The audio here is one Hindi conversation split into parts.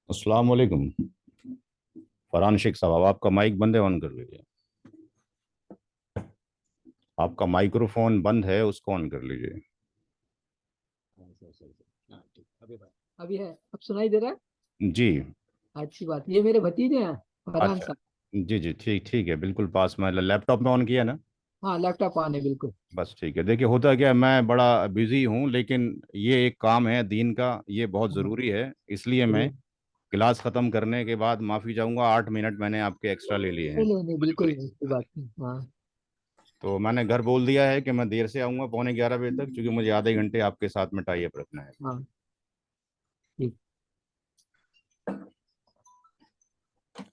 अस्सलाम वालेकुम। फरहान शेख साहब, आपका माइक बंद है, ऑन कर लीजिए। आपका माइक्रोफोन बंद है, उसको ऑन कर लीजिए। हाँ, ठीक। अभी है। अब सुनाई दे रहा है। जी। अच्छी बात। ये मेरे भतीजे हैं, फरहान अच्छा। साहब। जी जी, ठीक ठीक है, बिल्कुल पास में लैपटॉप में ऑन किया ना। हाँ, लैपटॉप ऑन है बिल्कुल। बस ठीक है। देखिए, होता क्या है, मैं बड़ा बिजी हूँ, लेकिन ये एक काम है दीन का, ये बहुत हाँ, ज़रूरी है, इसलिए मैं जरूर। क्लास ख़त्म करने के बाद माफ़ी चाहूँगा। 8 मिनट मैंने आपके एक्स्ट्रा ले लिए हैं। नहीं नहीं नहीं, बिल्कुल मजबूरी। नहीं, कोई बात नहीं। हाँ। तो मैंने घर बोल दिया है कि मैं देर से आऊँगा, पौने 11 बजे तक, क्योंकि मुझे आधे घंटे आपके साथ में टाई अप रखना है। हाँ, ठीक।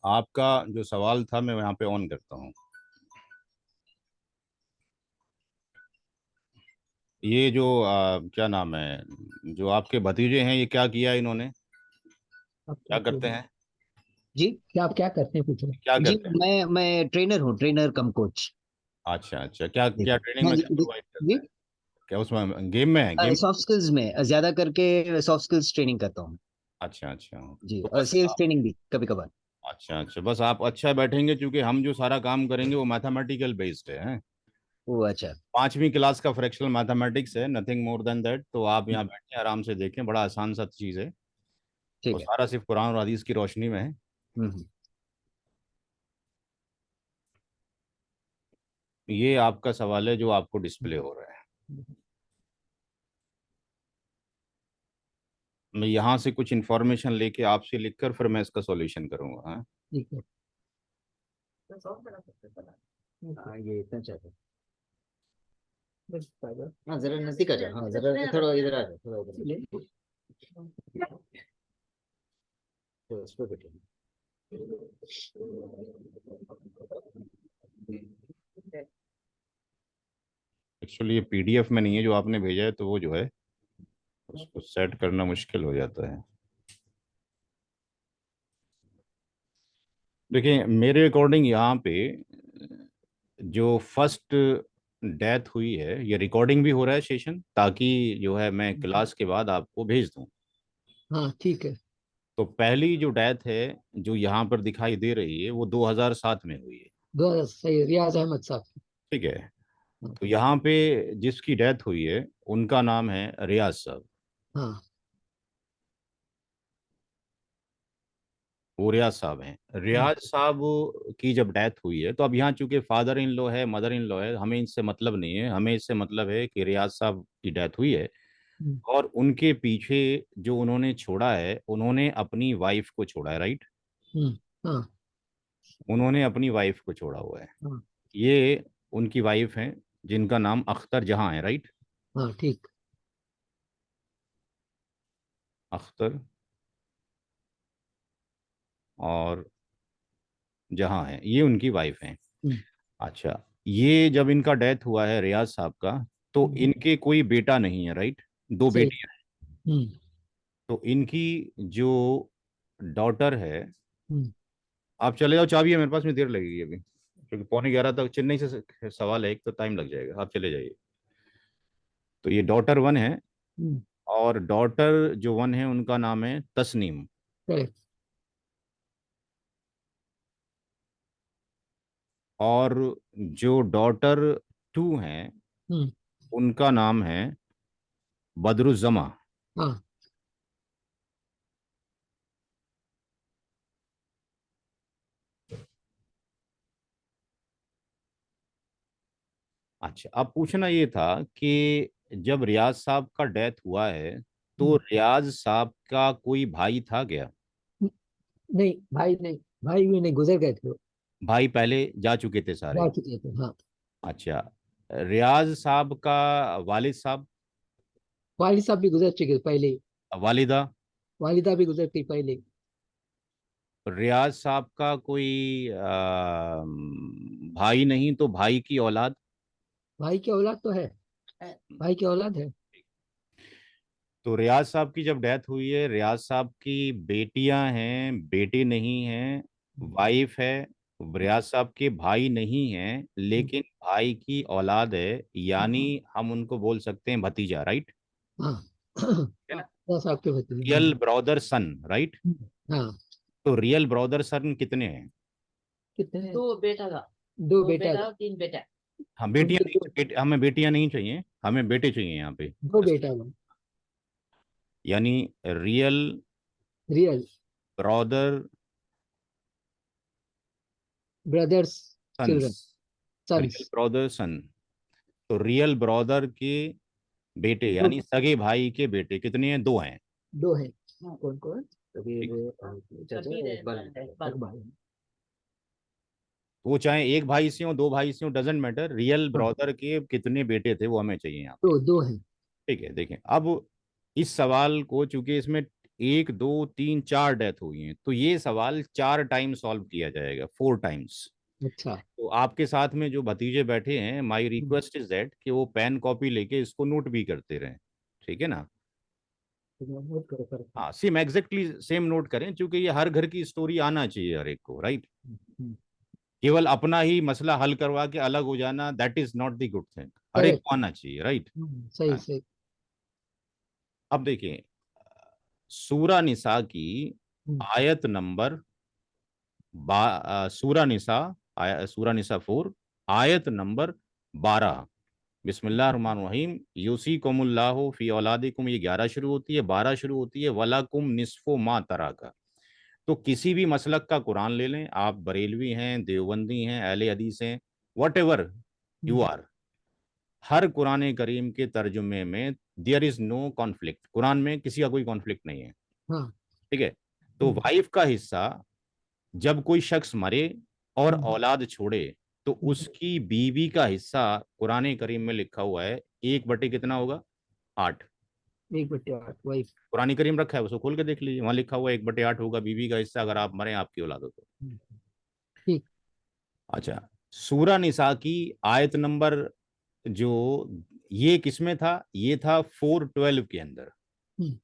आपका जो सवाल था मैं यहाँ पे ऑन करता हूँ। ये जो क्या नाम है, जो आपके भतीजे हैं, ये क्या किया इन्होंने, अब क्या पूछिए। करते हैं? जी। क्या आप क्या करते हैं, पूछ रहे क्या जी, करते हैं? मैं ट्रेनर हूँ, ट्रेनर कम कोच। अच्छा अच्छा, क्या जी। क्या ट्रेनिंग हाँ में जी क्या जी। प्रोवाइड करते हैं? क्या उसमें गेम में है, गेम? सॉफ्ट स्किल्स में ज्यादा करके सॉफ्ट स्किल्स ट्रेनिंग करता हूँ। अच्छा अच्छा। जी, तो और बस सेल्स ट्रेनिंग भी कभी कभार। अच्छा अच्छा, बस आप अच्छा बैठेंगे, क्योंकि हम जो सारा काम करेंगे वो मैथमेटिकल बेस्ड है, हैं? वो अच्छा। 5वीं क्लास का फ्रैक्शनल मैथमेटिक्स है, नथिंग मोर देन दैट। तो आप हम्म, यहाँ बैठे आराम से देखें, बड़ा आसान सा चीज़ है। और ठीक है। सारा सिर्फ कुरान और हदीस की रोशनी में है। हम्म। ये आपका सवाल है जो आपको डिस्प्ले हो रहा है। मैं यहाँ से कुछ इन्फॉर्मेशन लेके आपसे लिखकर फिर मैं इसका सॉल्यूशन करूंगा, हाँ? ठीक है। हाँ, ये इतना चाहिए। बस फायदा। हाँ, जरा नजदीक आ जाओ, हाँ जरा थोड़ा इधर आ जाओ, थोड़ा इधर ले। थोड़ा उस पर बैठो। एक्चुअली ये पीडीएफ में नहीं है जो आपने भेजा है, तो वो जो है उसको सेट करना मुश्किल हो जाता है। देखिए, मेरे अकॉर्डिंग यहाँ पे जो फर्स्ट डेथ हुई है, ये रिकॉर्डिंग भी हो रहा है सेशन, ताकि जो है मैं क्लास के बाद आपको भेज दूँ। हाँ, ठीक है। तो पहली जो डेथ है जो यहाँ पर दिखाई दे रही है, वो 2007 में हुई है। 2000 सही, रियाज अहमद साहब की। ठीक है। हाँ। तो यहाँ पे जिसकी डेथ हुई है उनका नाम है रियाज साहब। हाँ। वो रियाज साहब हैं। हम्म, रियाज साहब की जब डेथ हुई है, तो अब यहाँ चूंकि फादर इन लॉ है, मदर इन लॉ है, हमें इससे मतलब नहीं है। हमें इससे मतलब है कि रियाज साहब की डेथ हुई है, हम्म, और उनके पीछे जो उन्होंने छोड़ा है, उन्होंने अपनी वाइफ को छोड़ा है, राइट? हम्म, हाँ। उन्होंने अपनी वाइफ को छोड़ा हुआ है। हाँ। ये उनकी वाइफ हैं, जिनका नाम अख्तर जहां है, राइट? हाँ, ठीक। अख्तर और जहां है, ये उनकी वाइफ हैं। हम्म, अच्छा। ये जब इनका डेथ हुआ है रियाज साहब का, तो हम्म, इनके कोई बेटा नहीं है, राइट? दो सही। बेटियां हैं। हम्म, तो इनकी जो डॉटर है, हम्म, आप चले जाओ, चाबी है मेरे पास में, देर लगेगी अभी, क्योंकि पौने 11 तक चेन्नई से सवाल है एक, तो टाइम लग जाएगा, आप चले जाइए। तो ये डॉटर 1 है, हम्म, और डॉटर जो 1 है उनका नाम है तस्नीम। करेक्ट। और जो डॉटर 2 है, हम्म, उनका नाम है बदरुज्जमा। हाँ। अच्छा, अब पूछना ये था कि जब रियाज साहब का डेथ हुआ है, तो हम्म, रियाज साहब का कोई भाई था क्या? नहीं भाई नहीं। भाई भी नहीं, गुजर गए थे वो। भाई पहले जा चुके थे जा सारे। चुके थे, हाँ। अच्छा। रियाज साहब का वालिद साहब, वालिद साहब भी गुजर चुके थे पहले ही। वालिदा, वालिदा भी गुजर गई पहले ही। रियाज साहब का कोई भाई नहीं तो भाई की औलाद? भाई की औलाद तो है। भाई की औलाद है। तो रियाज साहब की जब डेथ हुई है, रियाज साहब की बेटियां हैं, बेटे नहीं हैं, वाइफ है, रियाज साहब के भाई नहीं हैं, लेकिन भाई की औलाद है, यानी हम उनको बोल सकते हैं भतीजा, राइट? हाँ। है ना? दस साहब के भतीजे, हाँ। रियल ब्रदर सन, राइट? हाँ। तो रियल ब्रदर सन कितने हैं? कितने हैं? दो बेटा का, दो दो बेटा बेटा और तीन बेटा। हम बेटियां उनके नहीं, हमें बेटियां नहीं चाहिए, हमें बेटे चाहिए यहाँ पे। दो बेटा का। यानी real real brother brothers sons, children sons. Real brother son. तो रियल ब्रदर के बेटे दो यानी सगे भाई के बेटे कितने हैं? दो हैं। दो है। हाँ। कौन कौन? कबीर ठीक। और चाचा कबीर है, इकबाल। है, इकबाल। अकबर। वो चाहे एक भाई से हो, दो भाई से हो, डजेंट मैटर, रियल हाँ, ब्रदर के कितने बेटे थे वो हमें चाहिए यहाँ पे। दो दो है। ठीक है, देखें अब इस सवाल को, चूंकि इसमें एक दो तीन चार डेथ हुई हैं, तो ये सवाल चार टाइम सॉल्व किया जाएगा, 4 टाइम्स। अच्छा। तो आपके साथ में जो भतीजे बैठे हैं, my hmm, request is that कि वो पेन कॉपी लेके इसको नोट भी करते रहें। ठीक है ना? तो नोट करो करो। हाँ, सेम एग्जैक्टली सेम नोट करें, क्योंकि ये हर घर की स्टोरी आना चाहिए हर एक को, राइट? केवल अपना ही मसला हल करवा के अलग हो जाना, that is not the good thing, हर एक करेक्ट। को आना चाहिए, राइट? सही सही। अब देखिए, सूरा निसा की हम्म, आयत नंबर सूरा निसा, सूरा निसा 4, आयत नंबर 12। बिस्मिल्लाहिर्रहमानिर्रहीम। यूसीकुमुल्लाहु फी औलादिकुम, ये 11 शुरू होती है, 12 शुरू होती है, वलाकुम निस्फु मा तराका। तो किसी भी मसलक का कुरान ले लें, आप बरेलवी हैं, देवबंदी हैं, अहले हदीस हैं, whatever you hmm, are, हर कुरान करीम के तर्जुमे में देयर इज नो कॉन्फ्लिक्ट, कुरान में किसी का कोई कॉन्फ्लिक्ट नहीं है। हाँ। ठीक है? तो हम्म, वाइफ का हिस्सा, जब कोई शख्स मरे और हम्म, औलाद छोड़े, तो हम्म, उसकी बीवी का हिस्सा कुरान करीम में लिखा हुआ है, एक बटे कितना होगा? 8। 1/8 वाइफ। कुरान करीम रखा है, उसको खोल के देख लीजिए, वहां लिखा हुआ है 1/8 होगा बीवी का हिस्सा, अगर आप मरे आपकी औलाद हो तो। ठीक। अच्छा, सूरा निसा की आयत नंबर जो, ये किसमें था? ये था 412 के अंदर। हम्म,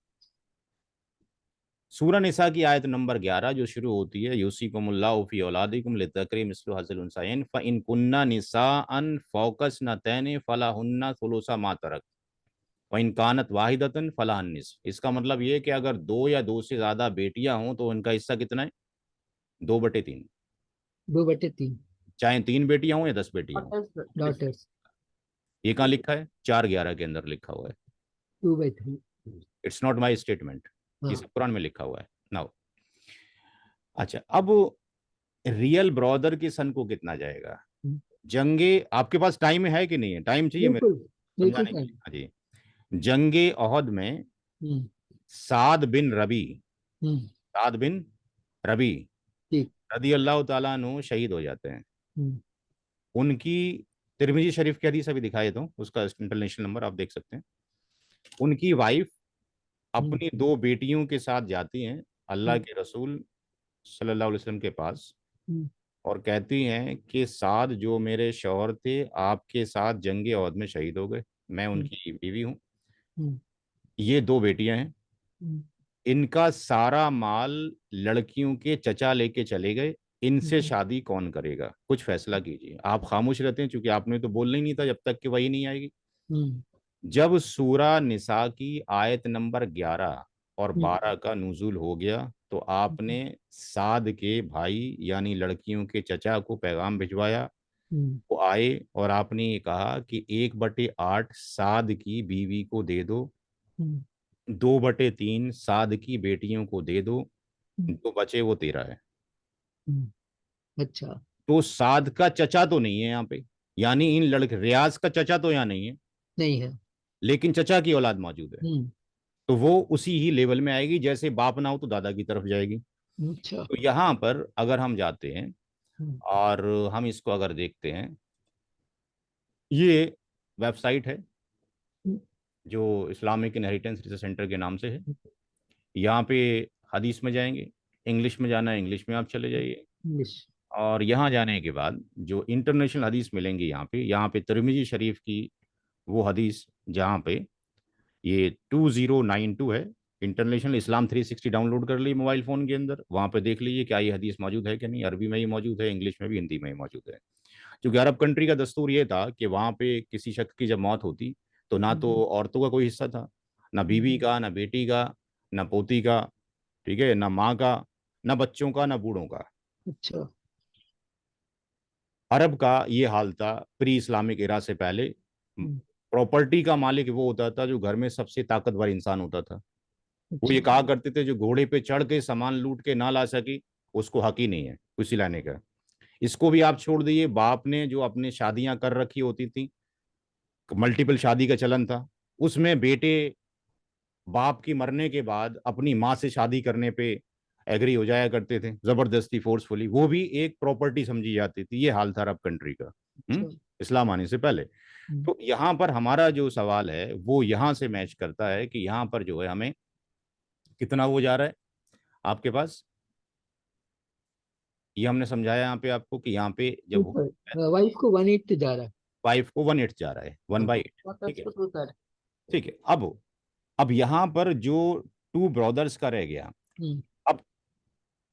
सूरा निसा की आयत नंबर 11 जो शुरू होती है, यूसीकुमुल्लाहु फी औलादिकुम लिज़्ज़करी मिस्लु हज़्ज़िल उन्सयैन फ़इन कुन्ना निसाअन फ़ौक़स्नतैनि फ़लहुन्ना सुलुसा मा तरक व इन कानत वाहिदतन फलाहन निस्फ़। इसका मतलब ये है कि अगर दो या दो से ज्यादा बेटियां हों तो उनका हिस्सा कितना है? 2/3। 2/3। चाहे 3 बेटियां हों या 10 बेटियां हों। डॉटर्स। ये कहाँ लिखा है? 4:11 के अंदर लिखा हुआ है। 2/3। इट्स नॉट माई स्टेटमेंट, ये हाँ। सब कुरान में लिखा हुआ है। नाउ, अच्छा, अब रियल ब्रदर के सन को कितना जाएगा? हम्म, जंगे, आपके पास टाइम है कि नहीं है? टाइम चाहिए मेरे बिल्कुल को बिल्कुल समझाने के टाइम। लिए। हाँ जी। जंगे ओहद में हम्म, साद बिन रबी, हम्म, साद बिन रबी ठीक। रदी अल्लाह ताला नु शहीद हो जाते हैं। हम्म, उनकी तिरमिजी शरीफ की हदीस अभी दिखाई दो, उसका इंटरनेशनल नंबर आप देख सकते हैं। उनकी वाइफ हम्म, अपनी दो बेटियों के साथ जाती हैं अल्लाह हम्म, के रसूल सल्लल्लाहु अलैहि वसल्लम के पास, हम्म, और कहती हैं कि साद जो मेरे शौहर थे आपके साथ जंग ओहद में शहीद हो गए, मैं हम्म, उनकी बीवी हूँ। हम्म, ये दो बेटियां हैं, हम्म, इनका सारा माल लड़कियों के चचा लेके चले गए, इनसे हम्म, शादी कौन करेगा? कुछ फैसला कीजिए। आप खामोश रहते हैं क्योंकि आपने तो बोलना ही नहीं था जब तक कि वही नहीं आएगी। हम्म, जब सूरा निसा की आयत नंबर 11 और हम्म, 12 का नुजूल हो गया, तो आपने साद के भाई यानी लड़कियों के चचा को पैगाम भिजवाया। हम्म, वो आए और आपने ये कहा कि 1/8 साद की बीवी को दे दो, हम्म, 2/3 साद की बेटियों को दे दो, हम्म, जो बचे वो तेरा है। हम्म, अच्छा। तो साद का चचा तो नहीं है यहाँ पे, यानी इन लड़के, रियाज का चचा तो यहाँ नहीं है, नहीं है। लेकिन चचा की औलाद मौजूद है। हम्म, तो वो उसी ही लेवल में आएगी, जैसे बाप ना हो तो दादा की तरफ जाएगी। अच्छा। तो यहाँ पर अगर हम जाते हैं हम्म, और हम इसको अगर देखते हैं, ये वेबसाइट है हम्म, जो इस्लामिक इनहेरिटेंस रिसर्च सेंटर के नाम से है। यहाँ पे हदीस में जाएंगे, इंग्लिश में जाना है इंग्लिश में आप चले जाइए, इंग्लिश। और यहाँ जाने के बाद जो इंटरनेशनल हदीस मिलेंगी यहाँ पे तिरमिजी शरीफ की वो हदीस, जहाँ पे ये 2092 है, इंटरनेशनल इस्लाम 360 डाउनलोड कर ली मोबाइल फ़ोन के अंदर, वहाँ पे देख लीजिए क्या ये हदीस मौजूद है कि नहीं। अरबी में ही मौजूद है, इंग्लिश में भी, हिंदी में ही मौजूद है। क्योंकि अरब कंट्री का दस्तूर ये था कि वहाँ पे किसी शख्स की जब मौत होती तो ना तो हम्म, औरतों का कोई हिस्सा था, ना बीवी हम्म, का, ना बेटी का, ना पोती का, ठीक है, ना माँ का, ना बच्चों का ना बूढ़ों का। अच्छा। अरब का ये हाल था प्री इस्लामिक इरा से पहले। हम्म, प्रॉपर्टी का मालिक वो होता था जो घर में सबसे ताकतवर इंसान होता था। वो अच्छा। ये कहा करते थे जो घोड़े पे चढ़ के सामान लूट के ना ला सकी उसको हक ही नहीं है कुछ लाने का। इसको भी आप छोड़ दीजिए, बाप ने जो अपने शादियां कर रखी होती थी, मल्टीपल शादी का चलन था, उसमें बेटे बाप की मरने के बाद अपनी माँ से शादी करने पे एग्री हो जाया करते थे जबरदस्ती फोर्सफुली, वो भी एक प्रॉपर्टी समझी जाती थी। ये हाल था अरब कंट्री का अच्छा। इस्लाम आने से पहले। हम्म, तो यहाँ पर हमारा जो सवाल है वो यहाँ से मैच करता है कि यहाँ पर जो है हमें कितना वो जा रहा है आपके पास। ये हमने समझाया यहाँ पे आपको कि यहाँ पे जब ऊपर वाइफ को 1/8 जा रहा है। वाइफ को 1/8 जा रहा है, वन हाँ। By eight. What ठीक else है, to do that? ठीक है। अब यहाँ पर जो टू ब्रदर्स का रह गया, हम्म, अब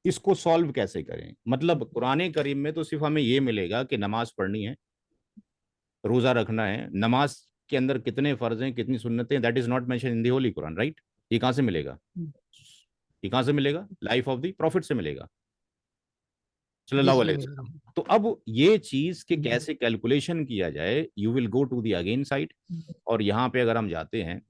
इसको सॉल्व कैसे करें? मतलब कुरान करीम में तो सिर्फ हमें ये मिलेगा कि नमाज पढ़नी है, रोजा रखना है। नमाज के अंदर कितने फर्ज हैं, कितनी सुन्नतें, that is not mention in the holy Quran, right? ये कहाँ से मिलेगा? हम्म, ये कहाँ से मिलेगा? लाइफ ऑफ द प्रॉफिट से मिलेगा, सल्लल्लाहु जिसमें अलैहि मिलेगा। वसल्लम। तो अब ये चीज के हम्म, कैसे कैलकुलेशन किया जाए, you will go to the again side. और यहाँ पे अगर हम जाते हैं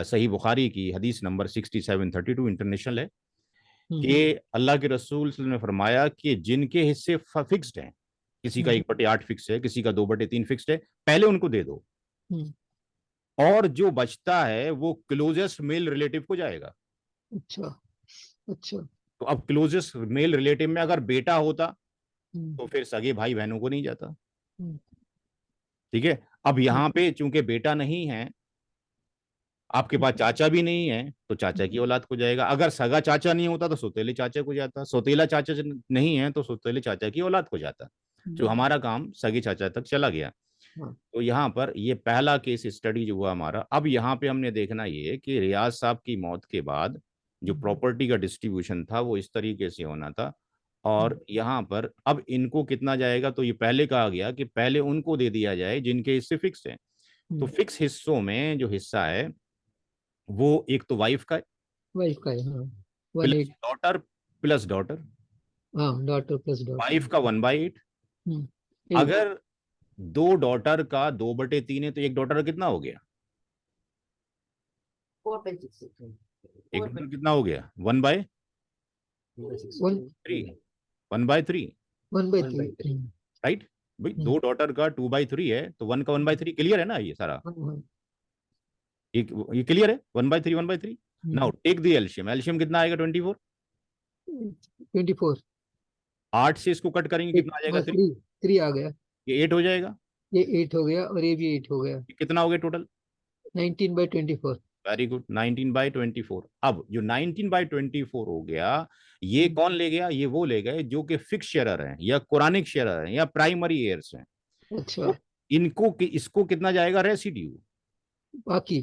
सही बुखारी की हदीस नंबर 6732 इंटरनेशनल है हम्म, कि अल्लाह के रसूल सल्लल्लाहु अलैहि वसल्लम ने फरमाया कि जिनके हिस्से फिक्स्ड हैं, किसी का हम्म, 1/8 फिक्स है, किसी का 2/3 फिक्स्ड है, पहले उनको दे दो, हम्म, और जो बचता है वो क्लोजेस्ट मेल रिलेटिव को जाएगा। अच्छा। अच्छा। तो अब क्लोजेस्ट मेल रिलेटिव में अगर बेटा होता हम्म, तो फिर सगे भाई बहनों को नहीं जाता। हम्म, ठीक है। अब हम्म, यहाँ पे चूंकि बेटा नहीं है, आपके पास चाचा भी नहीं है, तो चाचा की औलाद को जाएगा। अगर सगा चाचा नहीं होता तो सौतेले चाचा को जाता, सौतेला चाचा नहीं है तो सौतेले चाचा की औलाद को जाता। जो हम्म, हमारा काम सगे चाचा तक चला गया। हाँ। तो यहाँ पर ये पहला केस स्टडी जो हुआ हमारा। अब यहाँ पे हमने देखना ये कि रियाज साहब की मौत के बाद जो हम्म, प्रॉपर्टी का डिस्ट्रीब्यूशन था वो इस तरीके से होना था। हम्म, और यहाँ पर अब इनको कितना जाएगा, तो ये पहले कहा गया कि पहले उनको दे दिया जाए जिनके हिस्से फिक्स हैं। तो हम्म, फिक्स हिस्सों में जो हिस्सा है वो एक तो वाइफ का है, वाइफ का है, हाँ। One plus eight daughter, plus daughter. हाँ, डॉटर प्लस डॉटर। वाइफ का 1/8। 8। अगर दो डॉटर का 2/3 है तो एक डॉटर का कितना हो गया? 4/6. एक Four by डॉटर कितना हो गया? 1/3। 1 1/3, 1/3। राइट? भाई दो डॉटर का 2/3 है तो 1 का 1/3 क्लियर है ना ये सारा? हाँ, हाँ। ये क्लियर है, 1/3 1/3। Now take the LCM, LCM कितना आएगा? 24। 24। 8 से इसको कट करेंगे एक, कितना आ जाएगा? हाँ, 3। 3 आ गया। ये 8 हो जाएगा। ये 8 हो गया और ये भी 8 हो गया। ये कितना हो गया टोटल? 19/24। Very good, 19/24। अब जो 19/24 हो गया, ये कौन ले गया? ये वो ले गए जो कि फिक्स शेयरर हैं या कुरानिक शेयरर हैं या प्राइमरी एयर्स हैं। अच्छा। तो इसको कितना जाएगा? रेसिड्यू। बाकी।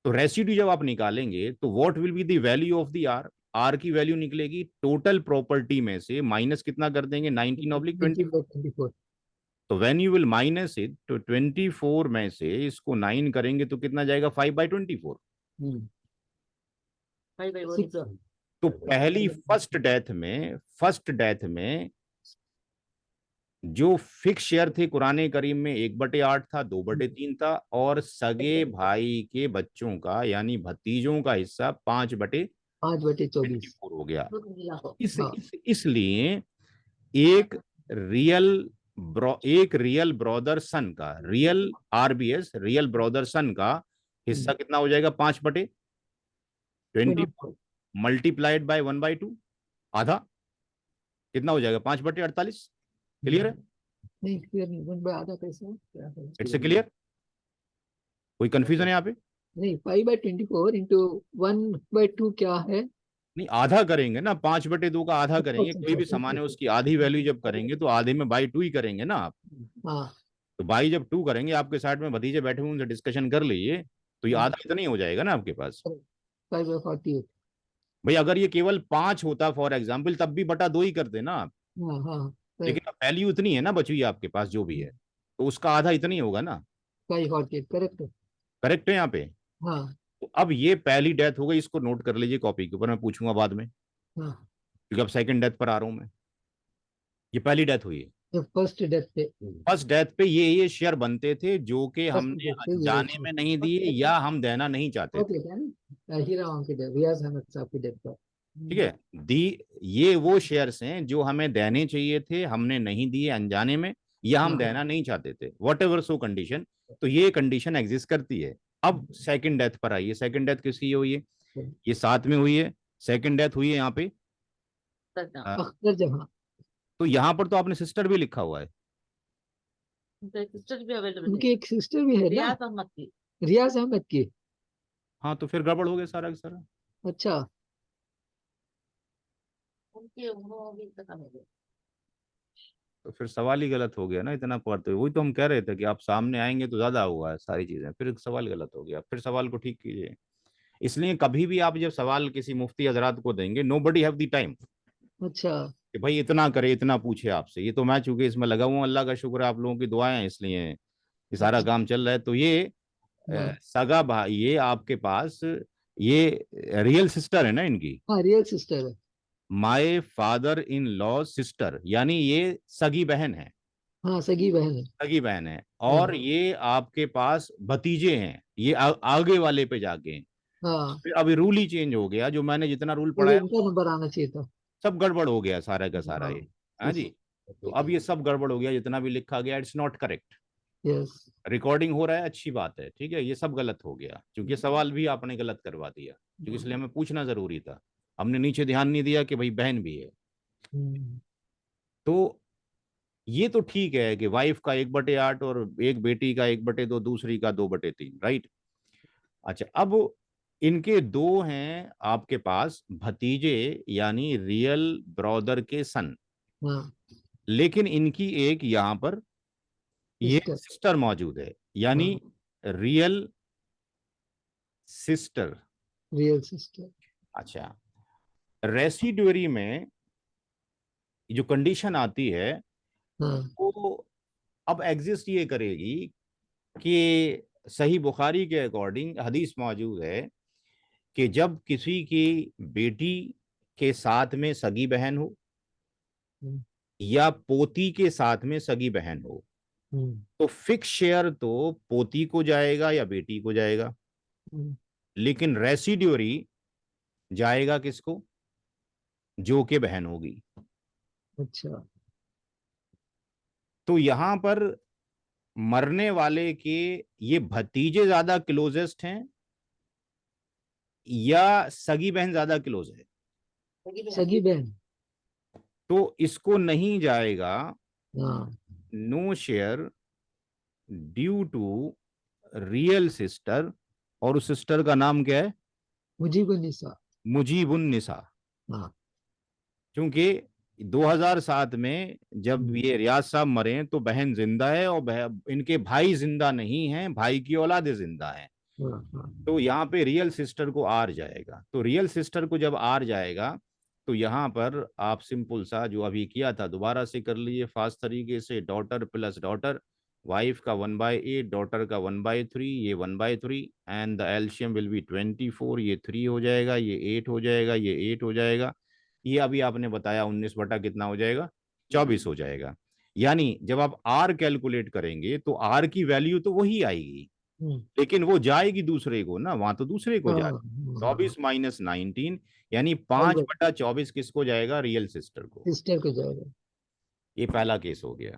तो रेसिड्यू जब आप निकालेंगे तो what will be the value of the R? R की वैल्यू निकलेगी टोटल प्रॉपर्टी में से माइनस कितना कर देंगे? 19/24। 19/24। तो when you will minus it तो 24 में से इसको 9 करेंगे तो कितना जाएगा? 5/24। 5/1 is 6। तो पहली फर्स्ट डेथ में जो फिक्स शेयर थे कुरान करीम में 1/8 था, 2/3 था, और सगे भाई के बच्चों का यानी भतीजों का हिस्सा 5/24। 5/24 हो गया। हाँ। इसलिए एक रियल एक रियल ब्रदर सन का, रियल आरबीएस, रियल ब्रदर सन का हिस्सा कितना हो जाएगा? 5/24 24। मल्टीप्लाइड बाय 1/2, आधा कितना हो जाएगा? 5/48। क्लियर है? नहीं, क्लियर नहीं। 1/आधा कैसे क्या है? It's clear? कोई कंफ्यूजन है यहाँ पे? नहीं, 5/24 इंटू 1/2 क्या है? नहीं, आधा करेंगे ना, 5/2 का आधा अच्छा, करेंगे। अच्छा, कोई अच्छा, भी अच्छा, सामान है अच्छा, उसकी आधी वैल्यू जब करेंगे तो आधे में बाई 2 ही करेंगे ना आप। हाँ। तो बाई जब 2 करेंगे, आपके साइड में भतीजे बैठे हुए उनसे डिस्कशन कर लीजिए, तो ये आधा इतना ही हो जाएगा ना आपके पास। 5/48। भाई अगर ये केवल 5 होता फॉर एग्जाम्पल, तब भी बटा 2 ही करते ना आप। हाँ, हाँ। लेकिन अब वैल्यू इतनी है ना बची हुई आपके पास जो भी है, तो उसका आधा इतना ही होगा ना। 5/48 करेक्ट। करेक्ट है यहाँ पे? हाँ, तो अब ये पहली डेथ हो गई, इसको नोट कर लीजिए कॉपी के ऊपर, मैं पूछूंगा बाद में। हाँ। क्योंकि अब सेकंड डेथ पर आ रहा हूं मैं। ये पहली डेथ हुई है। तो फर्स्ट डेथ पे, फर्स्ट डेथ पे ये शेयर बनते थे जो कि फर्स्ट हमने डेथ पे ये अनजाने में नहीं दिए या हम देना नहीं चाहते थे। ओके क्या ना, हीरा की डेथ, रियाज अहमद साहब की डेथ पर। ठीक है। दी ये वो शेयर्स हैं जो हमें देने चाहिए थे, हमने नहीं दिए अनजाने में, या हम हाँ देना नहीं चाहते थे, वट एवर सो कंडीशन। तो ये कंडीशन एग्जिस्ट करती है। अब सेकंड डेथ पर आइए। सेकंड डेथ किसकी हुई है? ये साथ में हुई है। सेकंड डेथ हुई है यहाँ पे। अ, अख्तर जहां, तो यहाँ पर तो आपने सिस्टर भी लिखा हुआ है। सिस्टर भी अवेलेबल है, उनकी एक सिस्टर भी है ना, रियाज अहमद की। रियाज अहमद की। हाँ, तो फिर गड़बड़ हो गया सारा का सारा। अच्छा, उनके वो भी तक अवेलेबल। तो फिर सवाल ही गलत हो गया ना, इतना पढ़ते हुए। वही तो हम कह रहे थे कि आप सामने आएंगे तो ज्यादा हुआ सारी चीजें, फिर सवाल गलत हो गया, फिर सवाल को ठीक कीजिए। इसलिए कभी भी आप जब सवाल किसी मुफ्ती हजरात को देंगे, nobody have the time अच्छा। कि भाई इतना करे, इतना पूछे आपसे। ये तो मैं चूंकि इसमें लगा हुआ हूं, अल्लाह का शुक्र है आप लोगों की दुआएं हैं, इसलिए ये सारा अच्छा। काम चल रहा है। तो ये हाँ सगा भाई, ये आपके पास ये रियल सिस्टर है ना इनकी, हाँ, रियल सिस्टर है। My father in law sister, यानी ये सगी बहन है। हाँ, सगी बहन है। सगी बहन है। हाँ और ये आपके पास भतीजे हैं, ये आगे वाले पे जाके हैं। हाँ, फिर अभी रूल ही चेंज हो गया, जो मैंने जितना रूल तो ये पढ़ाया इनका नंबर आना चाहिए था। सब गड़बड़ हो गया सारा का सारा हाँ, ये। हाँ जी। तो अब ये सब गड़बड़ हो गया, जितना भी लिखा गया it's not correct. Yes. Recording हो रहा है, अच्छी बात है, ठीक है। ये सब गलत हो गया क्योंकि सवाल भी आपने गलत करवा दिया, क्योंकि इसलिए हमें पूछना जरूरी था। हमने नीचे ध्यान नहीं दिया कि भाई बहन भी है। तो ये तो ठीक है कि वाइफ का 1/8 और एक बेटी का 1/2, दूसरी का 2/3, राइट। अच्छा, अब इनके दो हैं आपके पास भतीजे, यानी रियल ब्रदर के सन। हाँ, लेकिन इनकी एक यहाँ पर ये सिस्टर। सिस्टर मौजूद है, यानी हाँ, रियल सिस्टर। Real sister. अच्छा, रेसिड्यूरी में जो कंडीशन आती है हाँ। वो अब एग्जिस्ट ये करेगी कि सही बुखारी के अकॉर्डिंग हदीस मौजूद है कि जब किसी की बेटी के साथ में सगी बहन हो हम्म, या पोती के साथ में सगी बहन हो, हम्म, तो फिक्स शेयर तो पोती को जाएगा या बेटी को जाएगा, हम्म, लेकिन रेसिड्यूरी जाएगा किसको? जो के बहन होगी। अच्छा। तो यहां पर मरने वाले के ये भतीजे ज्यादा क्लोजेस्ट हैं या सगी बहन ज्यादा क्लोज है? सगी बहन। तो इसको नहीं जाएगा हाँ। No share due to real sister. और उस सिस्टर का नाम क्या है? मुजीबुन्निसा। मुजीबुन निसा। हाँ। क्योंकि 2007 में जब ये रियाज साहब मरे तो बहन जिंदा है और इनके भाई जिंदा नहीं है, भाई की औलादे जिंदा है। हाँ। हाँ। तो यहाँ पे रियल सिस्टर को आर जाएगा। तो रियल सिस्टर को जब आर जाएगा तो यहाँ पर आप सिंपल सा जो अभी किया था दोबारा से कर लिए फास्ट तरीके से। डॉटर प्लस डॉटर, वाइफ का 1/8, डॉटर का 1/3, ये 1/3, एंड द एल्शियम विल बी 24। ये 3 हो जाएगा, ये 8 हो जाएगा, ये 8 हो जाएगा। ये अभी आपने बताया 19 बटा कितना हो जाएगा? 24 हो जाएगा। यानी जब आप आर कैलकुलेट करेंगे तो आर की वैल्यू तो वही आएगी, हम्म, लेकिन वो जाएगी दूसरे को ना, वहां तो दूसरे को हाँ। जा। हाँ, 24 - 19, यानी 5/24 किसको जाएगा? रियल सिस्टर को। सिस्टर को जाएगा। ये पहला केस हो गया।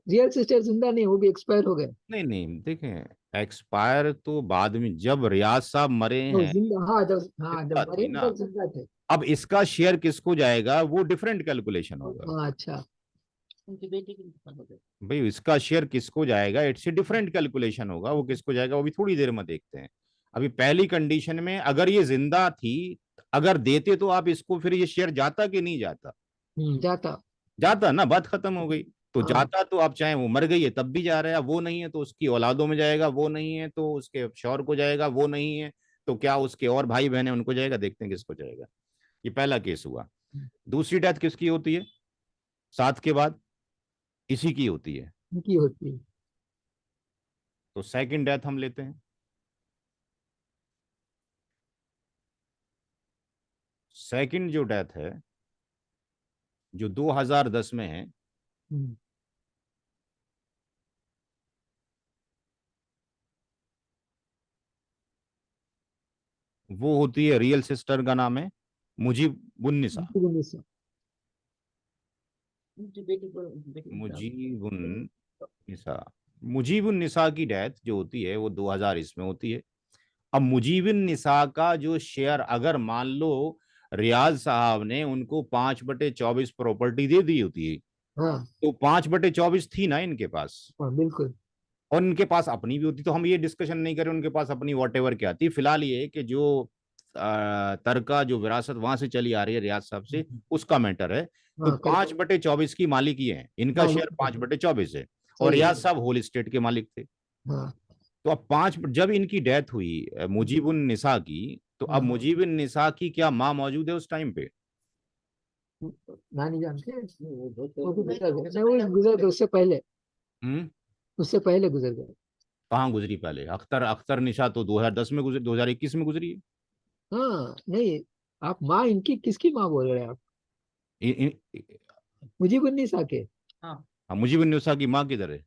रियल सिस्टर जिंदा नहीं, वो भी एक्सपायर हो गए। नहीं नहीं, देखें, एक्सपायर तो बाद में, जब रियाज साहब मरे वो हैं जिंदा, हाँ जब, हाँ जिंदा जब थी मरे ना। तब जिंदा थे। अब इसका शेयर किसको जाएगा वो डिफरेंट कैलकुलेशन होगा। हाँ, अच्छा। उनकी बेटी की निकाल हो गई। भाई इसका शेयर किसको जाएगा इट्स ए डिफरेंट कैलकुलेशन होगा, वो किसको जाएगा वो भी थोड़ी देर में देखते हैं। अभी पहली कंडीशन में अगर ये जिंदा थी, अगर देते तो आप इसको, फिर ये शेयर जाता कि नहीं जाता? जाता। जाता ना, बात खत्म हो गई। तो हाँ। जाता तो आप चाहे वो मर गई है तब भी जा रहा है, वो नहीं है तो उसकी औलादों में जाएगा, वो नहीं है तो उसके शौहर को जाएगा, वो नहीं है तो क्या उसके और भाई बहन है उनको जाएगा। देखते हैं किसको जाएगा। ये पहला केस हुआ। दूसरी डेथ किसकी होती है 7 के बाद? इसी की होती है। उनकी होती है। तो सेकंड डेथ हम लेते हैं। सेकंड जो डेथ है जो 2010 में है, हम्म, वो होती है, रियल सिस्टर का नाम है मुजीबुन्निसा। उन्नीस सौ। उनकी बेटी को, बेटी को क्या- मुजीबुन्निसा। मुजीबुन्निसा की डेथ जो होती है वो 2000 में होती है। अब मुजीबुन्निसा का जो शेयर, अगर मान लो रियाज साहब ने उनको 5/24 प्रॉपर्टी दे दी होती है, हाँ, तो 5/24 थी ना इनके पास, हाँ, बिल्कुल। और इनके पास अपनी भी होती, तो हम ये डिस्कशन नहीं करें उनके पास अपनी वॉट एवर क्या थी। फिलहाल ये है कि जो तरका जो विरासत वहां से चली आ रही है रियाज साहब से, उसका मैटर है। तो हाँ, 5/24 की मालिक ये है, इनका शेयर मालिक। 5/24 है, और सही है। रियाज साहब होल स्टेट के मालिक थे। हाँ, तो अब जब इनकी डेथ हुई मुजीबुन निसा की, तो अब हाँ, मुजीबुन निसा की क्या माँ मौजूद है उस टाइम पे? नानी जानते हैं। वो वो भी नहीं, गुजर तो गए, उससे नहीं वो पहले गुजर गए उससे पहले। हम्म। उससे पहले गुजर गए। कहाँ गुजरी पहले? अख्तर अख्तर निशा तो 2010 में गुजरी, 2021 में गुजरी है। हाँ, नहीं, आप माँ इनकी किसकी माँ बोल रहे हैं आप? इ, इ, मुजीबुन्निसा के। हाँ, हाँ, मुजीबुन निसा की माँ किधर है?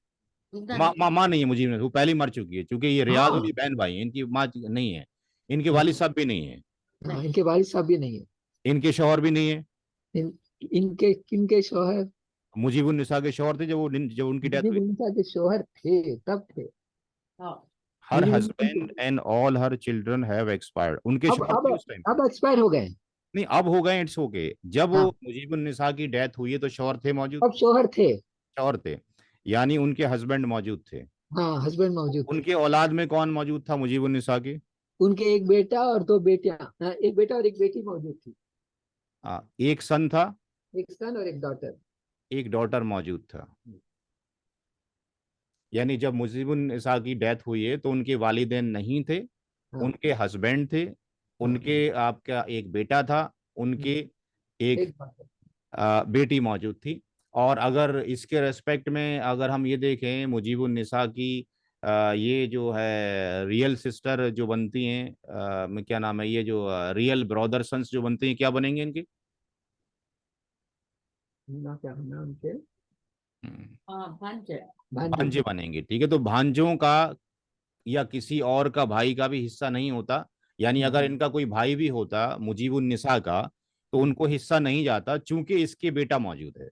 जिंदा माँ नहीं माँ है। माँ नहीं है मुजीब निसा, वो पहले ही मर चुकी है, क्योंकि ये रियाज और हाँ, ये बहन भाई हैं, इनकी माँ नहीं है। इनके हाँ, वालिद साहब भी नहीं है, हाँ, नहीं, इनके वालिद साहब भी नहीं है। इनके शौहर भी नहीं है। इन, इनके किनके शौहर? मुजीबुन निसा के शौहर थे जब उनकी डेथ हुई। मुजीबुन्निसा के शौहर थे, तब थे। हाँ, her Mujeebunnisa husband and all her children have expired, उनके अब शौहर अब थे उस टाइम पे। अब एक्सपायर हो गए। नहीं, अब हो गए, इट्स ओके। जब वो हाँ, मुजीबुन निसा की डेथ हुई है तो शौहर थे मौजूद, अब शौहर थे। शौहर थे, यानी उनके हस्बैंड मौजूद थे। हाँ, हस्बैंड मौजूद थे। उनके औलाद में कौन मौजूद था मुजीबुन निसा के? उनके एक बेटा और दो बेटियां, हाँ, एक बेटा और एक बेटी मौजूद थी। एक सन था, एक सन और एक डॉटर। एक डॉटर मौजूद था। यानी जब मुजीबुन निसा की डेथ हुई है तो उनके वालिदैन नहीं थे, हाँ, उनके हस्बैंड थे, हाँ, उनके आपका एक बेटा था, उनके एक एक डॉटर। बेटी मौजूद थी। और अगर इसके रेस्पेक्ट में अगर हम ये देखें मुजीबुन निसा की ये जो है रियल सिस्टर जो बनती हैं, क्या नाम है, ये जो रियल ब्रदर सन्स जो बनते हैं, क्या बनेंगे इनके? ना क्या नाम उनके? हम्म, हाँ, भांजे। भांजे। भांजे बनेंगे, ठीक है। तो भांजों का या किसी और का भाई का भी हिस्सा नहीं होता। यानी अगर इनका कोई भाई भी होता मुजीबुन निसा का, तो उनको हिस्सा नहीं जाता, चूंकि इसके बेटा मौजूद है।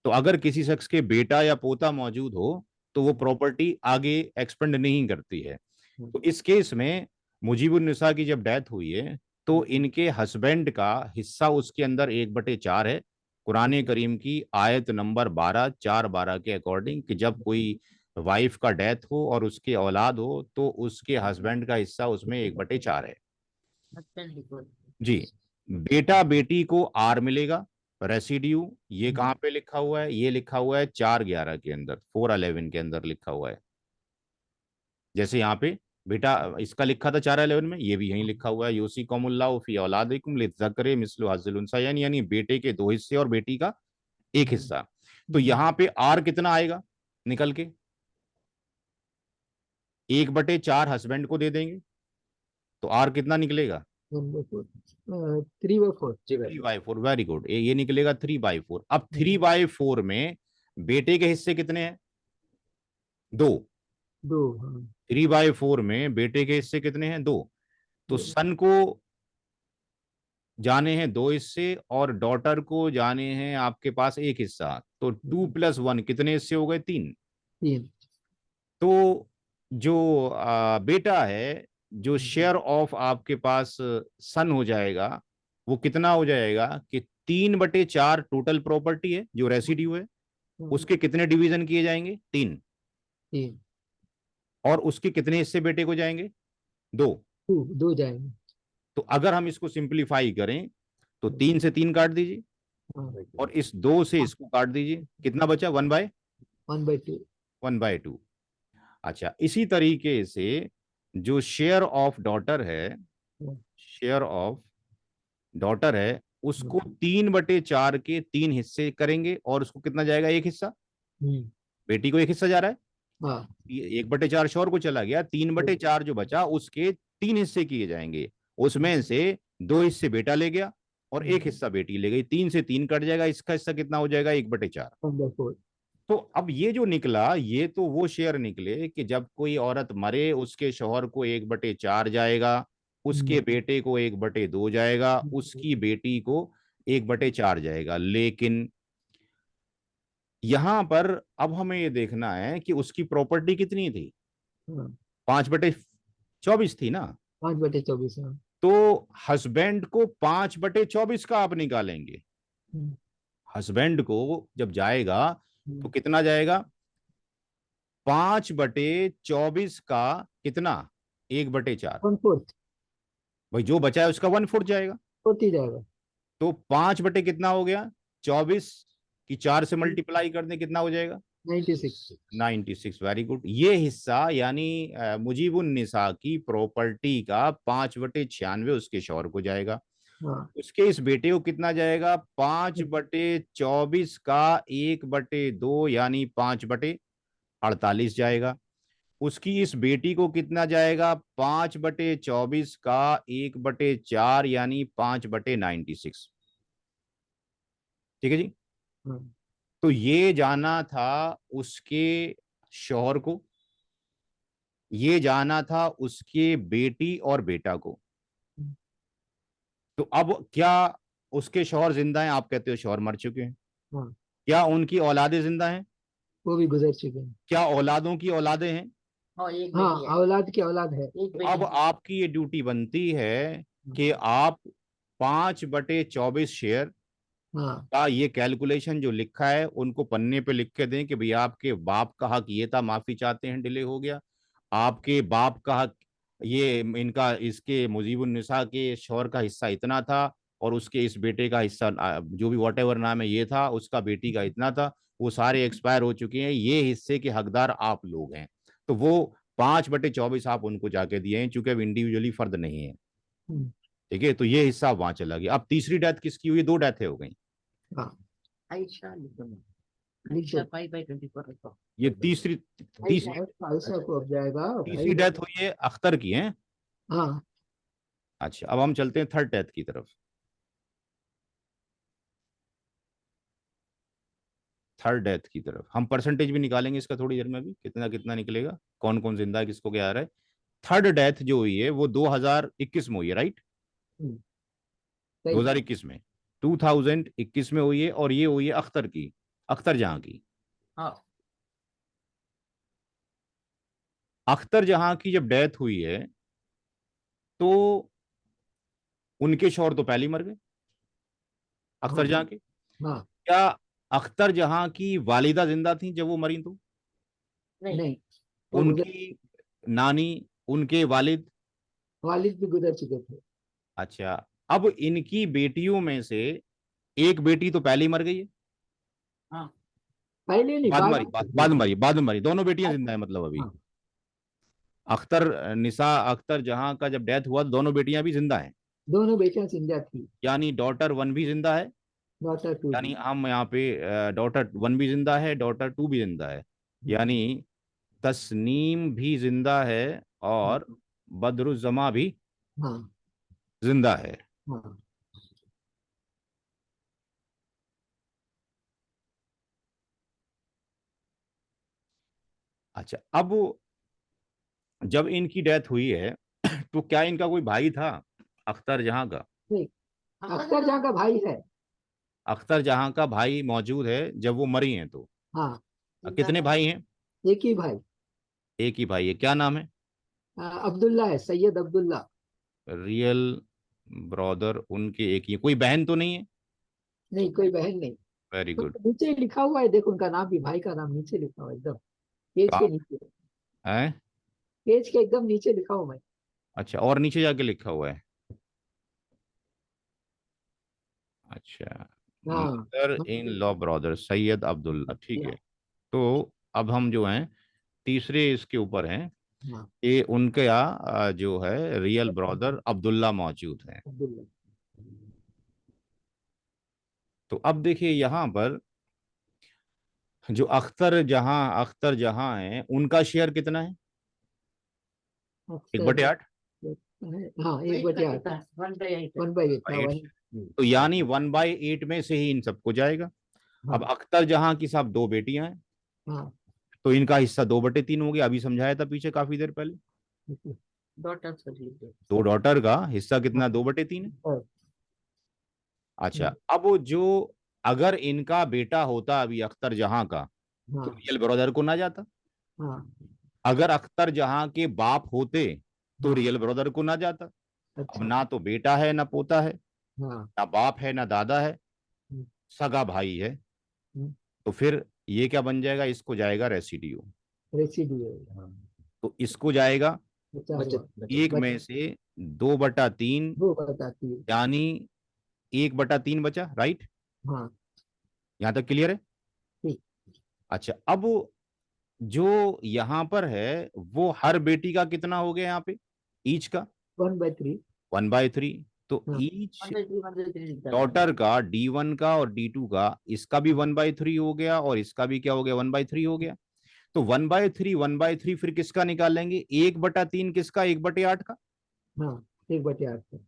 तो अगर किसी शख्स के बेटा या पोता मौजूद हो तो वो प्रॉपर्टी आगे एक्सपेंड नहीं करती है। तो इस केस में मुजीबुन निसा की जब डेथ हुई है तो इनके हस्बैंड का हिस्सा उसके अंदर 1/4 है। कुरान करीम की आयत नंबर 12 4 12 के अकॉर्डिंग, कि जब कोई वाइफ का डेथ हो और उसके औलाद हो तो उसके हस्बैंड का हिस्सा उसमें 1/4 है। Husband record. जी। बेटा बेटी को आर मिलेगा, रेसिड्यू ये कहाँ पे लिखा हुआ है? ये लिखा हुआ है 411 के अंदर, 411 के अंदर लिखा हुआ है। जैसे यहाँ पे बेटा इसका लिखा था 411 में, ये भी यहीं लिखा हुआ है, यूसी कौमुल्लाह फी औलादिकुम लिज़्ज़करि मिस्लु हज़्ज़िल उन्सयैन, यानी बेटे के 2 हिस्से और बेटी का एक हिस्सा। तो यहाँ पे आर कितना आएगा निकल के? 1/4 हस्बैंड को दे देंगे तो आर कितना निकलेगा? 3/4। 3/4, वेरी गुड, ये निकलेगा 3/4। अब 3/4 में बेटे के हिस्से कितने हैं? 2। दो, हाँ। 3/4 में बेटे के हिस्से कितने हैं? 2। तो दो, सन को जाने हैं 2 हिस्से और डॉटर को जाने हैं आपके पास एक हिस्सा, तो 2+1 कितने हिस्से हो गए? 3। 3। तो जो बेटा है, जो शेयर ऑफ आपके पास सन हो जाएगा, वो कितना हो जाएगा कि 3/4 टोटल प्रॉपर्टी है जो रेसिड्यू है, उसके कितने डिवीजन किए जाएंगे? 3। 3। और उसके कितने हिस्से बेटे को जाएंगे? 2। दो जाएंगे। तो अगर हम इसको सिंप्लीफाई करें तो 3 से 3 काट दीजिए, हाँ, और इस 2 से इसको काट दीजिए, कितना बचा? 1/2। 1/2। अच्छा, इसी तरीके से जो शेयर ऑफ डॉटर है, शेयर ऑफ डॉटर है, उसको 3/4 के 3 हिस्से करेंगे, और उसको कितना जाएगा? एक हिस्सा। बेटी को एक हिस्सा जा रहा है, हाँ, 1/4 शोर को चला गया, 3/4 जो बचा उसके 3 हिस्से किए जाएंगे। उसमें से 2 हिस्से बेटा ले गया और एक हिस्सा बेटी ले गई, 3 से 3 कट जाएगा, इसका हिस्सा कितना हो जाएगा, 1/4। वंडरफुल। तो अब ये जो निकला, ये तो वो शेयर निकले कि जब कोई औरत मरे उसके शौहर को 1/4 जाएगा, उसके बेटे को 1/2 जाएगा, उसकी बेटी को 1/4 जाएगा। लेकिन यहां पर अब हमें ये देखना है कि उसकी प्रॉपर्टी कितनी थी, 5/24 थी ना। 5/24। हाँ। तो हस्बैंड को 5/24 का आप निकालेंगे। हम्म, हस्बैंड को जब जाएगा तो कितना जाएगा, 5/24 का कितना, 1/4। 1/4 भाई जो बचा है उसका 1/4 जाएगा। होती जाएगा। तो 5 बटे कितना हो गया, 24 की 4 से मल्टीप्लाई कर दें, कितना हो जाएगा, 96। 96। Very good. ये हिस्सा यानी मुजीबुन निसा की प्रॉपर्टी का 5/96 उसके शौहर को जाएगा। हाँ। उसके इस बेटे को कितना जाएगा, 5/24 का 1/2 यानी 5/48 जाएगा। उसकी इस बेटी को कितना जाएगा, 5/24 का 1/4 यानी 5/96। ठीक है जी। हाँ। तो ये जाना था उसके शौहर को, ये जाना था उसके बेटी और बेटा को। तो अब क्या उसके शौहर जिंदा हैं, आप कहते हो शौहर मर चुके हैं, हाँ, क्या उनकी औलादें जिंदा हैं, वो भी गुजर चुके हैं। क्या औलादों की औलादें हैं। और एक हाँ, बेटी है, औलाद की औलाद है। एक तो अब बेटी। आपकी ये ड्यूटी बनती है कि आप 5/24 शेयर हाँ। का ये कैलकुलेशन जो लिखा है उनको पन्ने पे लिख के दें कि भैया आपके बाप का हक ये था, माफी चाहते हैं डिले हो गया, आपके बाप का हक ये, इनका इसके मुजीबुन निसा के शौहर का हिस्सा इतना था, और उसके इस बेटे का हिस्सा जो भी वॉट एवर नाम है ये था, उसका बेटी का इतना था, वो सारे एक्सपायर हो चुके हैं, ये हिस्से के हकदार आप लोग हैं। तो वो 5/24 आप उनको जाके दिए हैं, चूंकि अब इंडिविजुअली फर्द नहीं है। हम्म, ठीक है, तो ये हिस्सा वहां चला गया। अब तीसरी डेथ किसकी हुई, 2 डेथें हो गई। हाँ। आयशा लिखो ना, लिख आयशा दो। 5/24 लिखो। ये तीसरी तीसरी ऐसा को अब जाएगा तीसरी भाई। डेथ हुई है अख्तर की है। हाँ। अच्छा, अब हम चलते हैं थर्ड डेथ की तरफ। थर्ड डेथ की तरफ हम परसेंटेज भी निकालेंगे इसका थोड़ी देर में, भी कितना कितना निकलेगा, कौन कौन जिंदा है, किसको क्या आ रहा है। थर्ड डेथ जो हुई है वो 2021 में हुई है, राइट। हम्म, सही। 2021 में, 2021 में हुई है, और ये हुई है अख्तर की, अख्तर जहां की। हाँ, अख्तर जहां की जब डेथ हुई है तो उनके शौहर तो पहले ही मर गए, हाँ। अख्तर जहां के। हाँ। क्या अख्तर जहां की वालिदा जिंदा थी जब वो मरी, तो नहीं, नहीं, वो गुजर, उनकी नानी, उनके वालिद। वालिद भी गुजर चुके थे। अच्छा, अब इनकी बेटियों में से एक बेटी तो पहले ही मर गई है, हाँ, पहले नहीं, बाद बाद मरी, में। बाद में मरी, दोनों बेटियां जिंदा है मतलब अभी। हाँ। अख्तर निसा अख्तर जहां का जब डेथ हुआ तो दोनों बेटियां भी जिंदा हैं, दोनों बेटियां जिंदा थी। यानी डॉटर 1 भी जिंदा है, डॉटर 2 यानी भी। हम यहाँ पे डॉटर 1 भी जिंदा है, डॉटर 2 भी जिंदा है, यानी तस्नीम भी जिंदा है, और बदरुज्जमा भी हाँ। जिंदा है। हाँ। अच्छा, अब जब इनकी डेथ हुई है तो क्या इनका कोई भाई था अख्तर जहां का, नहीं, हाँ, अख्तर जहाँ का भाई है। अख्तर जहां का भाई मौजूद है जब वो मरी हैं तो। हाँ। जिंदा कितने है। भाई हैं, एक ही भाई। एक ही भाई है, क्या नाम है, अब्दुल्ला है, सैयद अब्दुल्ला। रियल ब्रदर उनके एक ही, कोई बहन तो नहीं है। नहीं, कोई बहन नहीं। वेरी तो गुड। नीचे लिखा हुआ है, देखो उनका नाम भी, भाई का नाम नीचे लिखा हुआ है एकदम, पेज के कहाँ नीचे। है, पेज के एकदम नीचे लिखा हुआ है। अच्छा, और नीचे जाके लिखा हुआ है, अच्छा, हाँ। Mother in law brother Syed Abdullah, ठीक है। तो अब हम जो हैं तीसरे इसके ऊपर हैं, हाँ। ये उनके यहाँ जो है रियल ब्रदर अब्दुल्ला मौजूद हैं। अब्दुल्ला। तो अब देखिए यहाँ पर जो अख्तर जहां है उनका शेयर कितना है, एक अख्तर। बटे आठ हाँ 1/8 1/8 1/8 हाँ 1/8 1 तो यानी 1/8 में से ही इन सबको जाएगा। अब हाँ अख्तर जहां की साहब 2 बेटियां हैं, हाँ तो इनका हिस्सा 2/3 हो गया। अभी समझाया था पीछे काफी देर पहले। डॉटर्स कर लीजिए। 2 डॉटर का हिस्सा कितना, हाँ 2/3 है। और, अच्छा, अब वो जो अगर इनका बेटा होता अभी अख्तर जहां का, तो हाँ रियल ब्रदर को ना जाता। हाँ अगर अख्तर जहां के बाप होते तो हाँ रियल ब्रदर को ना जाता। अब अच्छा ना तो बेटा है ना पोता है, हाँ ना बाप है ना दादा है, हम्म, सगा भाई है। हम्म, तो फिर ये क्या बन जाएगा, इसको जाएगा रेसिडियो। रेसिडुअल हाँ तो इसको जाएगा बचा हुआ बचत बचत एक बच में से 2/3, वो बताती है यानी 1/3 बचा, राइट। हाँ यहां तक क्लियर है। ठीक अच्छा, अब जो यहां पर है वो हर बेटी का कितना हो गया यहाँ पे, ईच का 1/3 1/3। तो हाँ ईच 1/3 लिख देना। डॉटर का D1 का और D2 का, इसका भी 1/3 हो गया और इसका भी क्या हो गया, 1/3 हो गया। तो 1/3 फिर किसका निकालेंगे, 1/3 किसका, 1/8 का। हाँ 1/8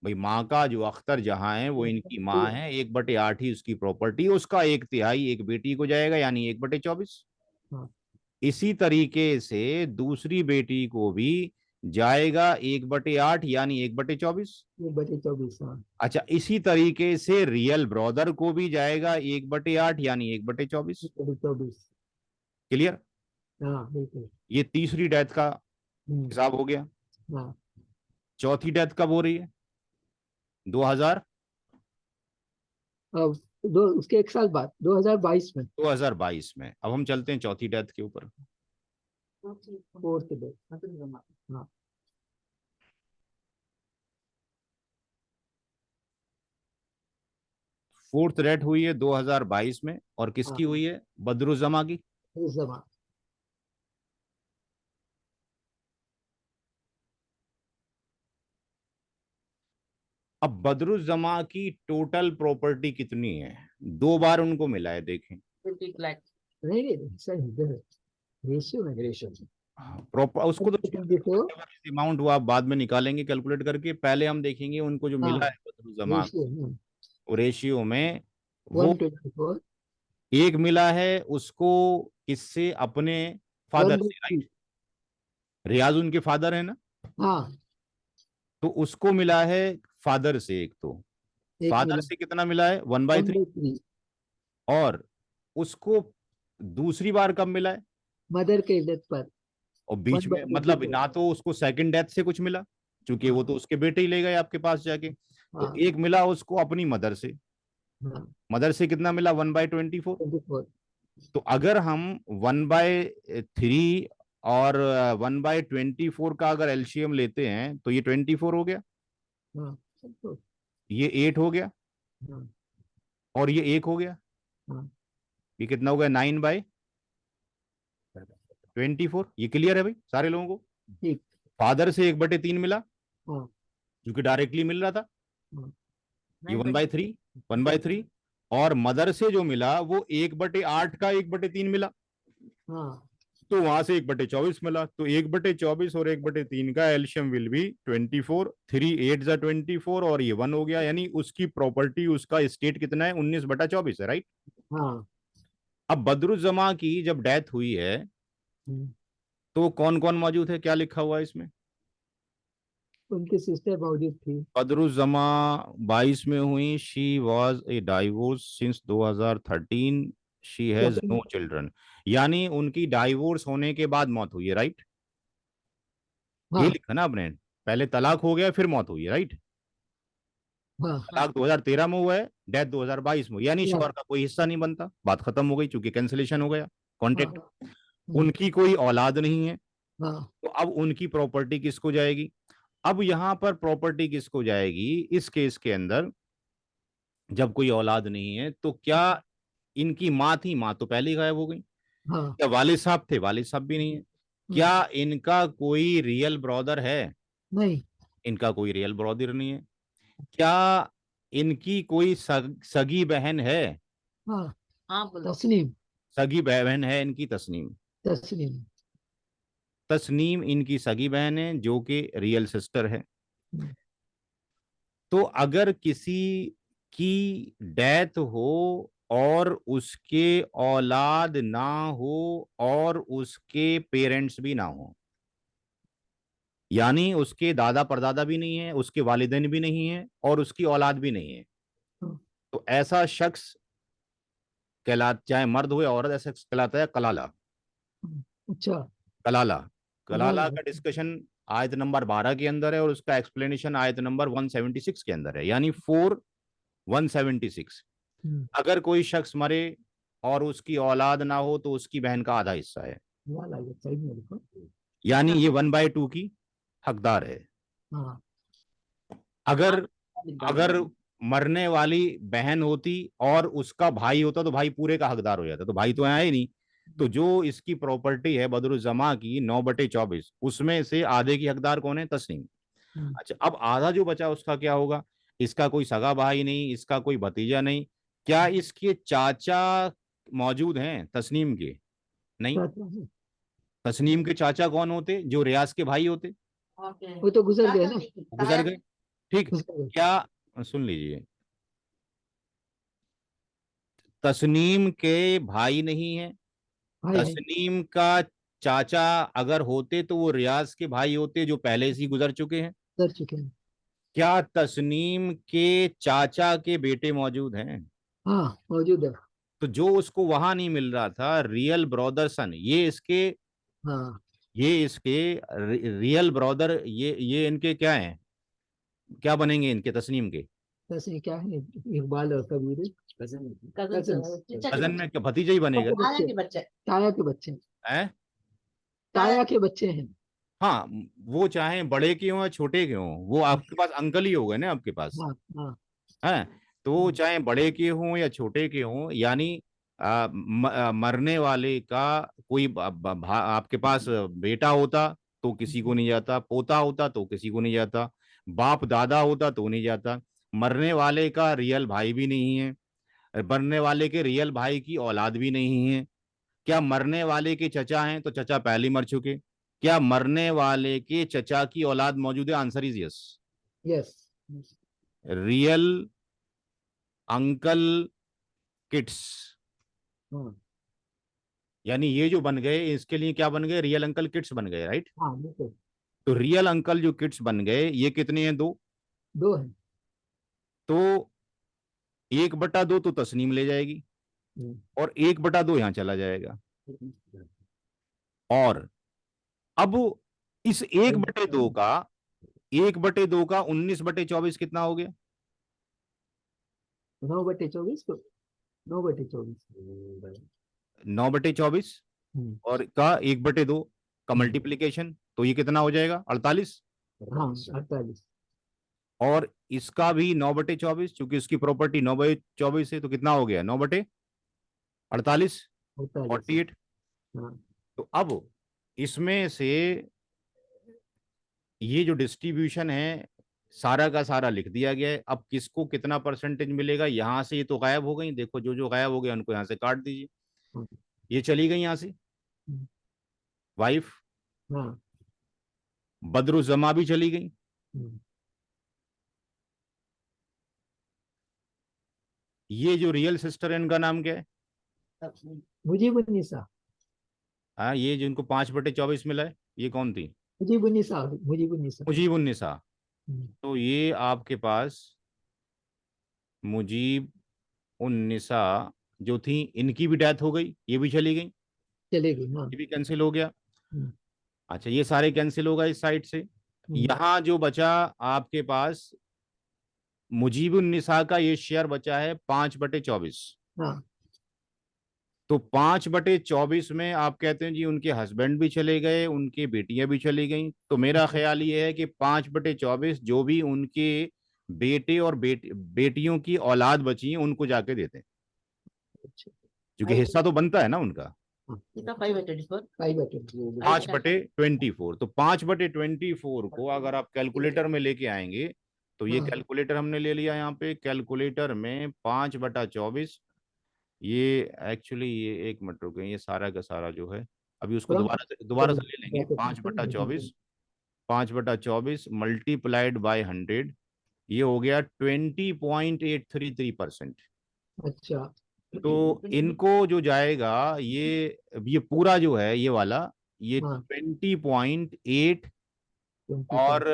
भाई माँ का जो अख्तर जहां है वो इनकी माँ है, 1/8 ही उसकी प्रॉपर्टी, उसका 1/3 एक बेटी को जाएगा, यानी 1/24। हाँ इसी तरीके से दूसरी बेटी को भी जाएगा 1/8, यानी 1/24। 1/24 हाँ अच्छा, इसी तरीके से रियल ब्रदर को भी जाएगा 1/8, यानी 1/24। 1/24 क्लियर। हाँ बिल्कुल ये तीसरी डेथ का हम्म हिसाब हो गया। हाँ चौथी डेथ कब हो रही है, 2000 अब उसके एक साल बाद 2022 में 2022 में। अब हम चलते हैं चौथी डेथ के ऊपर। 4th डे हाँ फोर्थ डेथ हुई है 2022 में, और किसकी हाँ हुई है, बदरुज्जमा की। इस जमा अब बदरुज्जमा की टोटल प्रॉपर्टी कितनी है, 2 बार उनको मिला है, देखें। 20 लाख। नहीं नहीं सर इधर रेशियो में रेशो प्रॉपर उसको तो 24 अमाउंट वो आप बाद में निकालेंगे कैलकुलेट करके, पहले हम देखेंगे उनको जो हाँ मिला है बदरुज्जमा रेशियो को, रेशियो में वो 124 एक मिला है उसको, किससे, अपने फादर से, 1/3 राइट। रियाज उनके फादर है ना, हाँ तो उसको मिला है फादर से एक तो। एक फादर मिला से कितना मिला है, 1/3। 1/3 और उसको दूसरी बार कब मिला है, मदर के डेथ पर और बीच में मतलब 1/24 ना तो उसको सेकंड डेथ से कुछ मिला, क्योंकि वो हाँ तो उसके बेटे ही ले गए आपके पास जाके। तो हाँ एक मिला उसको अपनी मदर से, हाँ मदर से कितना मिला, 1/24। 24 तो अगर हम 1/3 और 1/24 का अगर एलसीएम लेते हैं तो ये 24 हो गया, हाँ तो, ये 8 हो गया, हाँ और ये 1 हो गया। हाँ ये कितना हो गया, 9/24। ये क्लियर है भाई सारे लोगों को। ठीक फादर से 1/3 मिला, हाँ क्योंकि डायरेक्टली मिल रहा था, हाँ ये 9 1/3 और मदर से जो मिला वो 1/8 का 1/3 मिला, हाँ तो वहां से 1/24 मिला। तो 1/24 और 1/3 का एल्शियम विल बी 24, 3 8 = 24, और ये 1 हो गया, यानी उसकी प्रॉपर्टी, उसका स्टेट कितना है, 19/24 है, राइट। हाँ अब बदरुज्जमा की जब डेथ हुई है हम्म, तो कौन कौन मौजूद है, क्या लिखा हुआ है इसमें। उनकी सिस्टर मौजूद थी बदरुज्जमा 22 में हुई, she was a divorce since 2013, she has no second children. यानी उनकी डाइवोर्स होने के बाद मौत हुई है, राइट। ये हाँ लिखा ना आपने, पहले तलाक हो गया फिर मौत हुई है, राइट। हाँ तलाक 2013 में हुआ है, डेथ 2022 में, यानी हाँ शोहर का कोई हिस्सा नहीं बनता, बात खत्म हो गई, चूंकि कैंसिलेशन हो गया हाँ कॉन्ट्रैक्ट। हम्म, उनकी कोई औलाद नहीं है, हाँ तो अब उनकी प्रॉपर्टी किसको जाएगी। अब यहां पर प्रॉपर्टी किसको जाएगी इस केस के अंदर, जब कोई औलाद नहीं है, तो क्या इनकी माँ थी, माँ तो पहले ही गायब हो गई। हाँ क्या वालिद साहब थे, वालिद साहब भी नहीं है। हम्म, क्या इनका कोई रियल ब्रदर है, नहीं इनका कोई रियल ब्रदर नहीं है। क्या इनकी कोई सगी बहन है, हाँ हाँ बोलो। तस्लीम सगी बहन है इनकी, तस्नीम। तस्लीम तस्नीम इनकी सगी बहन है जो कि रियल सिस्टर है। तो अगर किसी की डेथ हो और उसके औलाद ना हो और उसके पेरेंट्स भी ना हो, यानी उसके दादा परदादा भी नहीं है, उसके वालिदैन भी नहीं है और उसकी औलाद भी नहीं है, तो ऐसा शख्स कहला, चाहे मर्द हो या औरत, ऐसा शख्स कहलाता है कलाला। अच्छा। कलाला। कलाला। कलाला का डिस्कशन आयत नंबर 12 के अंदर है और उसका एक्सप्लेनेशन आयत नंबर 176 के अंदर है, यानी 4:176। हम्म, अगर कोई शख्स मरे और उसकी औलाद ना हो तो उसकी बहन का आधा हिस्सा है, वाला ये सही में लिखो। यानी ये 1/2 की हकदार है। हाँ। अगर लिख अगर डालो। मरने वाली बहन होती और उसका भाई होता तो भाई पूरे का हकदार हो जाता, तो भाई तो यहाँ है ही नहीं। तो जो इसकी प्रॉपर्टी है बदरुज्जमा की 9/24, उसमें से आधे की हकदार कौन है? तस्नीम। हम्म, अच्छा, अब आधा जो बचा उसका क्या होगा? इसका कोई सगा भाई नहीं, इसका कोई भतीजा नहीं। क्या इसके चाचा मौजूद हैं तस्नीम के? नहीं। चाचा है। तस्नीम के चाचा कौन होते? जो रियाज के भाई होते, ओके। वो तो गुजर गए ना। गुजर गए। ठीक। गुजर गए। क्या, सुन लीजिए, तस्नीम के भाई नहीं है। भाई नहीं। तस्नीम का चाचा अगर होते तो वो रियाज के भाई होते जो पहले से ही गुजर चुके हैं। गुजर चुके हैं। क्या तस्नीम के चाचा के बेटे मौजूद हैं? हाँ मौजूद है। तो जो उसको वहां नहीं मिल रहा था, रियल ब्रदर सन, हाँ। ये इसके रियल ब्रदर, ये इनके क्या हैं? क्या बनेंगे इनके, तस्नीम के? वैसे क्या है, इकबाल और कबीर कजन। कजन चचा के कजन बच्चे। में क्या भतीजा ही बनेगा? आया के बच्चे। ताया के बच्चे हैं। है। ताया के बच्चे हैं। हाँ, वो चाहे बड़े के हों या छोटे के हों, वो आपके पास अंकल ही हो गए ना आपके पास। हाँ हाँ। है। तो वो चाहे बड़े के हों या छोटे के हों, यानी मरने वाले का कोई आपके पास बेटा होता तो किसी को नहीं जाता, पोता होता तो किसी को नहीं जाता, बाप दादा होता तो नहीं जाता। मरने वाले का रियल भाई भी नहीं है, मरने वाले के रियल भाई की औलाद भी नहीं है। क्या मरने वाले के चचा हैं? तो चचा पहले ही मर चुके। क्या मरने वाले के चचा की औलाद मौजूद है? Answer is yes. Yes. Real uncle kids, हाँ यानी ये जो बन गए इसके लिए क्या बन गए? रियल अंकल किड्स बन गए, राइट। हाँ बिल्कुल। तो रियल अंकल जो किड्स बन गए ये कितने हैं? 2। दो है। तो 1/2 तो तस्नीम ले जाएगी हम्म, और 1/2 यहां चला जाएगा। और अब इस 1/2 का 19/24 कितना हो गया? 9/24 को। 9/24। 9/24 हम्म, और का 1/2 का मल्टीप्लीकेशन, तो ये कितना हो जाएगा? 48। हाँ 48। और इसका भी 9/24, चूंकि इसकी प्रॉपर्टी 9/24 है, तो कितना हो गया? 9/48, 48। 48। हाँ। तो अब इसमें से ये जो डिस्ट्रीब्यूशन है सारा का सारा लिख दिया गया है। अब किसको कितना परसेंटेज मिलेगा, यहां से ये तो गायब हो गई, देखो जो जो गायब हो गया उनको यहां से काट दीजिए। हाँ। ये चली गई यहां से हम्म, वाइफ, हाँ। बदरुज्जमा भी चली गई। हम्म, ये जो रियल सिस्टर है इनका नाम क्या है? मुजीबुन्निसा। हाँ, ये जिनको 5/24 मिला है, ये कौन थी? मुजीबुन्निसा। मुजीबुन्निसा। मुजीबुन्निसा। हम्म, तो ये आपके पास मुजीब उन निसा जो थी, इनकी भी डेथ हो गई, ये भी चली गई, चलेगी हाँ। ये भी कैंसिल हो गया। हम्म, अच्छा, ये सारे कैंसिल हो गए इस साइड से। हम्म, यहां जो बचा आपके पास, मुजीब उन निसा का ये शेयर बचा है 5/24। हाँ। तो 5/24 में आप कहते हैं जी उनके हस्बैंड भी चले गए, उनकी बेटियां भी चली गई, तो मेरा ख्याल ये है कि 5/24 जो भी उनके बेटे और बेटियों की औलाद बची है उनको जाके देते हैं, अच्छा। क्योंकि हिस्सा तो बनता है ना उनका। हाँ। कितना 5/24? 5/24। 5/24, तो 5/24 को अगर आप कैलकुलेटर में लेके आएंगे, तो ये हाँ। कैलकुलेटर हमने ले लिया यहाँ पे, कैलकुलेटर में 5/24, ये एक्चुअली ये एक मिनट रुके, ये सारा का सारा जो है, अभी उसको थोड़ा दोबारा से ले लेंगे। 5/24 5/24 मल्टीप्लाइड बाय 100, ये हो गया 20.833%। अच्छा। तो इनको जो जाएगा ये पूरा जो है ये वाला, ये हाँ 20.8 20 और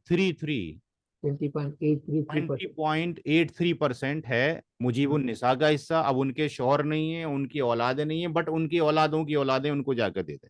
33 20.833%। 20.83% है मुजीबुन निसा का हिस्सा। अब उनके शौहर नहीं है, उनकी औलादें नहीं है, बट उनकी औलादों की औलादें उनको जाकर दे दें,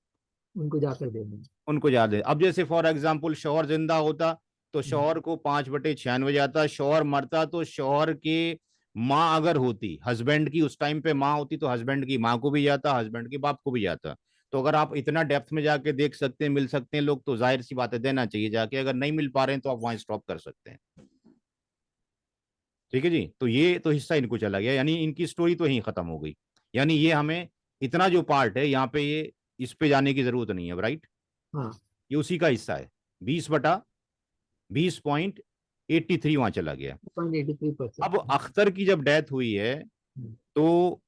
उनको जाकर देना। उनको जा दे। अब जैसे फॉर एग्जाम्पल शौहर जिंदा होता तो शौहर को 5/96 जाता, शौहर मरता तो शौहर के माँ अगर होती, हस्बैंड की उस टाइम पे माँ होती तो हस्बैंड की माँ को भी जाता, हस्बैंड के बाप को भी जाता। तो अगर आप इतना डेप्थ में जाके देख सकते हैं, मिल सकते हैं लोग, तो जाहिर सी बात है देना चाहिए जाके। अगर नहीं मिल पा रहे हैं तो आप वहां स्टॉप कर सकते हैं। ठीक है जी। तो ये तो हिस्सा इनको चला गया, यानी इनकी स्टोरी तो यहीं खत्म हो गई। यानी ये हमें इतना जो पार्ट है यहाँ पे, ये इस पे जाने की जरूरत नहीं है, राइट। हाँ ये उसी का हिस्सा है। 20/20.83 वहां चला गया। 0.83%। अब अख्तर की जब डेथ हुई है तो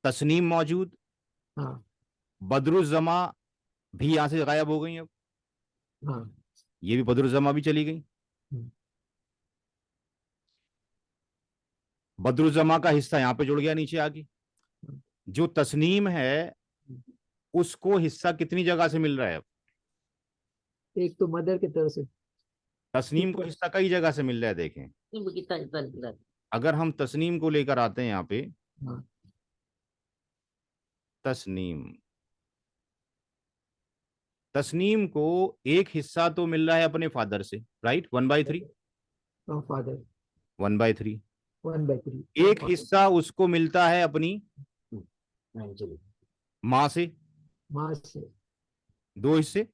तस्नीम मौजूद, हाँ बदरुज्जमा भी यहां से गायब हो गई। अब हाँ ये भी बदरुज्जमा भी चली गई। बदरुज्जमा का हिस्सा यहाँ पे जुड़ गया नीचे आके। जो तस्नीम है उसको हिस्सा कितनी जगह से मिल रहा है अब? एक तो मदर की तरफ से। तस्नीम को हिस्सा कई जगह से मिल रहा है, देखें। इनको कितना कितना निकला? अगर हम तस्नीम को लेकर आते हैं यहाँ पे, हाँ तस्नीम तस्नीम को एक हिस्सा तो मिल रहा है अपने फादर से, राइट, 1/3। फादर 1/3। 1/3। एक हिस्सा उसको मिलता है अपनी नहीं चलिए। माँ से, माँ से। 2 हिस्से।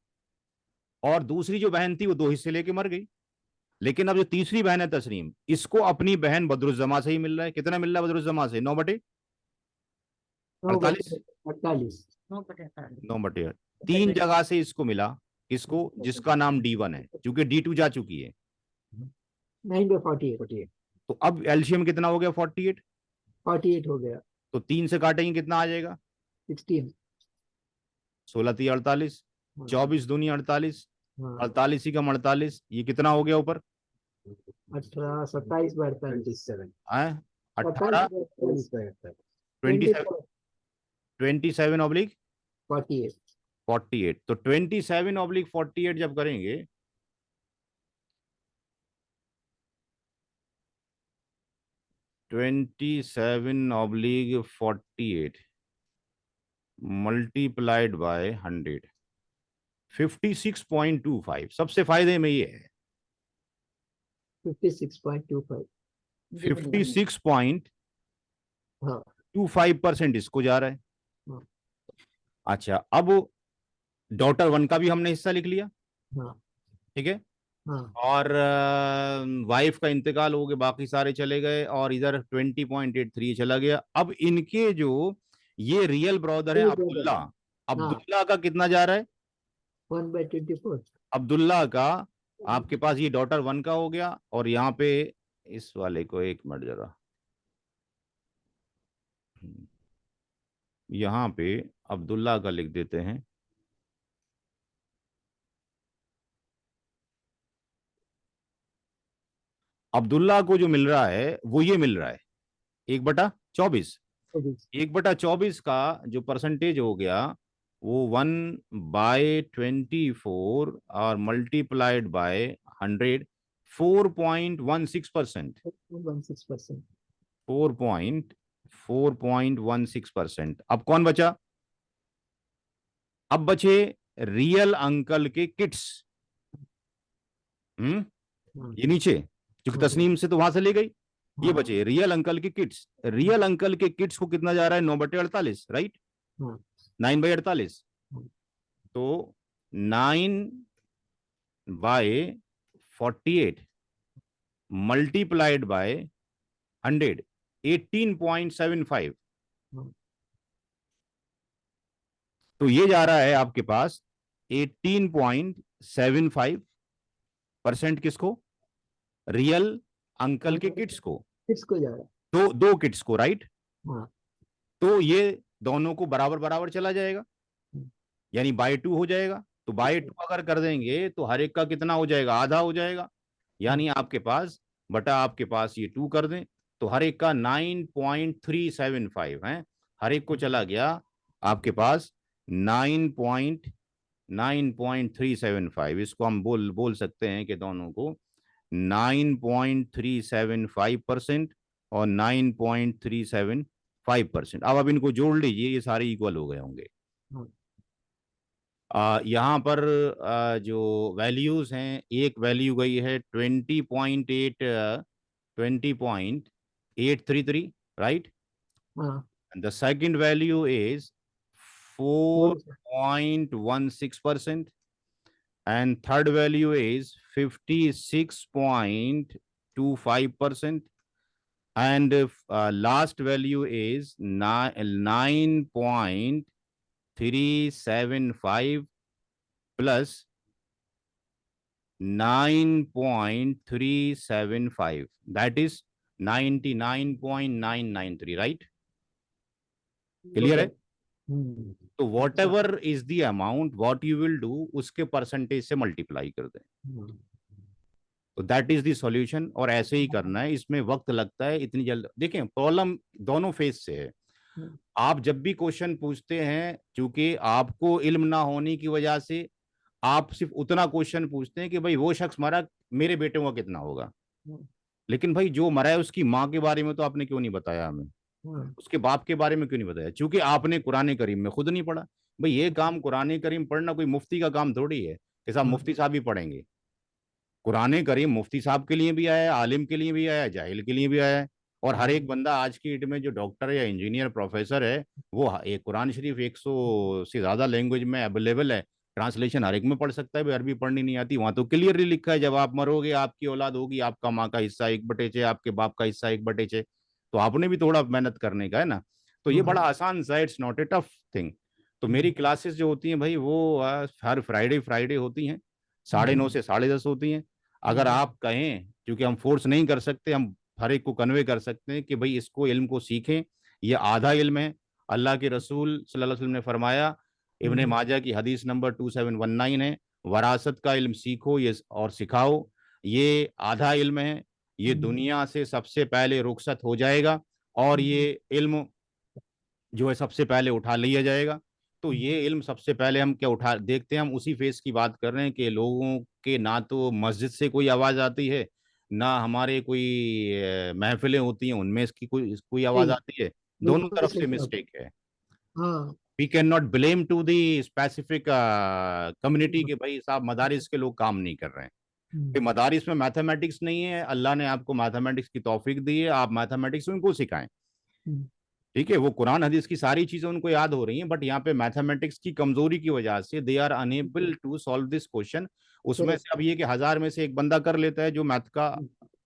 और दूसरी जो बहन थी वो 2 हिस्से लेके मर गई। लेकिन अब जो तीसरी बहन है तस्नीम, इसको अपनी बहन बदरुज्जमा से ही मिल रहा है। कितना मिल रहा है बदरुज्जमा से? 9/48। 48। 9/48। 9/8। 3 जगह से इसको मिला। इसको, जिसका नाम D1 है, क्योंकि D2 जा चुकी है। 9/48। तो अब एलसीएम कितना हो गया? 48। 48 हो गया। तो 3 से काटेंगे कितना आ जाएगा? 16। 16 48, हाँ 24 दूनी 48, हाँ 48 ही कम 48, ये कितना हो गया ऊपर? 18 27/48। 27 18 27 27/48। 48। तो 27/48 जब करेंगे, 27/48 मल्टीप्लाइड बाय 100, 56.25। सबसे फायदे में ये है 56.25। 56.25% हाँ इसको जा रहा है। हाँ अच्छा, अब डॉटर 1 का भी हमने हिस्सा लिख लिया, हाँ ठीक है। हाँ और वाइफ का इंतकाल हो गया, बाकी सारे चले गए, और इधर 20.83 चला गया। अब इनके जो ये रियल ब्रदर है ये brother। अब्दुल्ला, हाँ अब्दुल्ला का कितना जा रहा है? 1/24। अब्दुल्ला का, आपके पास ये डॉटर 1 का हो गया, और यहाँ पे इस वाले को, एक मिनट जरा, यहाँ पे अब्दुल्ला का लिख देते हैं। अब्दुल्ला को जो मिल रहा है वो ये मिल रहा है 1/24। 1/24 का जो परसेंटेज हो गया वो 1/24 और मल्टीप्लाइड बाय 100, 4.16%। 16%। 4.16%। अब कौन बचा? अब बचे रियल अंकल के किड्स। हाँ ये नीचे, क्योंकि हाँ तस्नीम से तो वहां से ले गई। ये हाँ बचे रियल अंकल के किड्स। रियल अंकल के किड्स को कितना जा रहा है? 9/48, राइट, हाँ 9/48। हाँ। तो 9/48 मल्टीप्लाइड बाय 100, 18.75। हाँ। तो ये जा रहा है आपके पास 18.75% किसको? रियल अंकल के किड्स को। किसको जा रहा है? दो दो किड्स को, राइट। हाँ तो ये दोनों को बराबर बराबर चला जाएगा, यानी बाय 2 हो जाएगा। तो बाई 2 अगर कर देंगे तो हर एक का कितना हो जाएगा, आधा हो जाएगा। यानी आपके पास बटा आपके पास ये 2 कर दें तो हर एक का 9.375 है, हर एक को चला गया आपके पास 9.375। इसको हम बोल सकते हैं कि दोनों को 9.375% और 9.375%। अब इनको जोड़ लीजिए, ये सारे इक्वल हो गए होंगे। यहाँ पर जो वैल्यूज हैं, एक वैल्यू गई है 20.833, राइट। हाँ द सेकंड वैल्यू इज बोलो sir. 4.16%, and third value is 56.25%, and last value is 9.375 plus 9.375, that is 99.993, right? Clear है? तो what ever is the amount what you will do उसके परसेंटेज से मल्टीप्लाई कर दें, तो दैट इज द सॉल्यूशन। और ऐसे ही करना है, इसमें वक्त लगता है इतनी जल्द। देखें प्रॉब्लम दोनों फेज से है। आप जब भी क्वेश्चन पूछते हैं, क्योंकि आपको इल्म ना होने की वजह से आप सिर्फ उतना क्वेश्चन पूछते हैं कि भाई वो शख्स मरा, मेरे बेटे का कितना होगा। लेकिन भाई जो मरा है उसकी माँ के बारे में तो आपने क्यों नहीं बताया हमें, उसके बाप के बारे में क्यों नहीं बताया? क्योंकि आपने कुरान करीम में खुद नहीं पढ़ा। भाई ये काम कुरान करीम पढ़ना कोई मुफ्ती का काम थोड़ी है कि साहब मुफ्ती साहब ही पढ़ेंगे। कुरान करीम मुफ्ती साहब के लिए भी आया है, आलिम के लिए भी आया है, जाहिल के लिए भी आया है। और हर एक बंदा आज की डेट में जो डॉक्टर या इंजीनियर प्रोफेसर है, वो एक कुरान शरीफ 100 से ज्यादा लैंग्वेज में अवेलेबल है, ट्रांसलेशन हर एक में पढ़ सकता है। भाई अरबी पढ़नी नहीं आती, वहां तो क्लियरली लिखा है जब आप मरोगे आपकी औलाद होगी, आपका माँ का हिस्सा 1/6, आपके बाप का हिस्सा 1/6। तो आपने भी थोड़ा मेहनत करने का है ना। तो ये बड़ा आसान सा, it's not a tough thing. तो मेरी क्लासेस जो होती हैं भाई वो हर फ्राइडे फ्राइडे होती हैं, 9:30 से 10:30 होती हैं। अगर आप कहें, क्योंकि हम फोर्स नहीं कर सकते, हम हर एक को कन्वे कर सकते हैं कि भाई इसको इल्म को सीखें, ये आधा इल्म है। अल्लाह के रसूल सल्लल्लाहु अलैहि वसल्लम ने फरमाया, इब्ने माजा की हदीस नंबर 2719 है, वरासत का इल्म सीखो ये और सिखाओ, ये आधा इल्म है। ये दुनिया से सबसे पहले रुखसत हो जाएगा और ये इल्म जो है सबसे पहले उठा लिया जाएगा। तो ये इल्म सबसे पहले हम क्या उठा देखते हैं, हम उसी फेस की बात कर रहे हैं कि लोगों के ना तो मस्जिद से कोई आवाज आती है, ना हमारे कोई महफिलें होती हैं उनमें इसकी कोई कोई आवाज नहीं, आती है। दोनों बिल्कुल तरफ सही से बात। मिस्टेक है। हाँ we can not blame to the specific community के भाई साहब मदारिस के लोग काम नहीं कर रहे हैं। कि मदारिस में मैथमेटिक्स नहीं है, अल्लाह ने आपको मैथमेटिक्स की तौफीक दी है, आप मैथमेटिक्स उनको सिखाएं। ठीक है, वो कुरान हदीस की सारी चीजें उनको याद हो रही हैं, बट यहाँ पे मैथमेटिक्स की कमजोरी की वजह से they are unable to solve this question. उसमें से अब ये कि 1000 में से एक बंदा कर लेता है जो मैथ का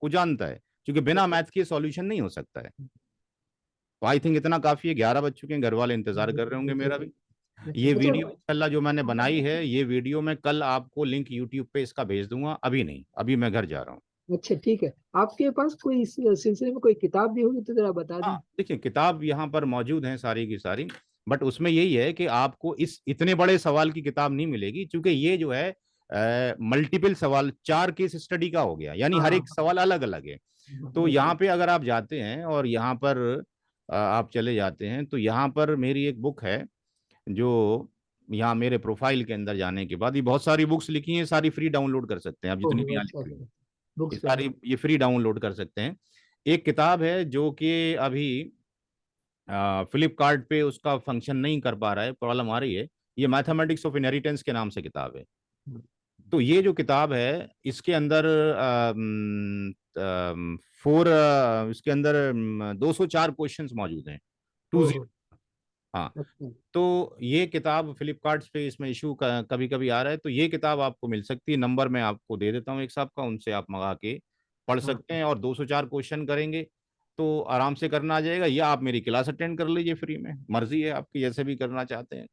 को जानता है, क्योंकि बिना मैथ के सॉल्यूशन नहीं हो सकता है। तो आई थिंक इतना काफी है, 11 बज चुके हैं, घर वाले इंतजार कर रहे होंगे मेरा भी। ये अच्छा वीडियो इंशाल्लाह जो मैंने बनाई है, ये वीडियो मैं कल आपको लिंक यूट्यूब पे इसका भेज दूंगा, अभी नहीं, अभी मैं घर जा रहा हूँ। अच्छा ठीक है, आपके पास कोई इस सिलसिले में कोई किताब भी होगी तो जरा बता दें। हाँ देखिए, किताब यहाँ पर मौजूद है सारी की सारी, बट उसमें यही है कि आपको इस इतने बड़े सवाल की किताब नहीं मिलेगी, क्योंकि ये जो है मल्टीपल सवाल 4 केस स्टडी का हो गया, यानी हर हाँ एक सवाल अलग अलग है। तो यहाँ पे अगर आप जाते हैं और यहाँ पर आप चले जाते हैं, तो यहाँ पर मेरी एक बुक है जो यहाँ मेरे प्रोफाइल के अंदर जाने के बाद, ये बहुत सारी बुक्स लिखी हैं, सारी फ्री डाउनलोड कर सकते हैं आप, जितनी भी ओहो यहाँ अच्छा लिखी हुई अच्छा, हैं ये बुक्स पे है। सारी, ये फ्री डाउनलोड कर सकते हैं। एक किताब है जो कि अभी फ्लिपकार्ट पे उसका फंक्शन नहीं कर पा रहा है, प्रॉब्लम आ रही है। ये मैथमेटिक्स ऑफ इनहेरिटेंस के नाम से किताब है। तो ये जो किताब है इसके अंदर इसके अंदर 204 क्वेश्चंस मौजूद हैं, टू ओहो जीरो। हाँ, अच्छा तो ये किताब फ्लिपकार्ट पे इसमें इशू कभी कभी आ रहा है, तो ये किताब आपको मिल सकती है। नंबर मैं आपको दे देता हूँ एक साहब का, उनसे आप मंगा के पढ़ हाँ सकते हैं, और 204 क्वेश्चन करेंगे तो आराम से करना आ जाएगा। या आप मेरी क्लास अटेंड कर लीजिए फ्री में, मर्जी है आपकी, जैसे भी करना चाहते हैं।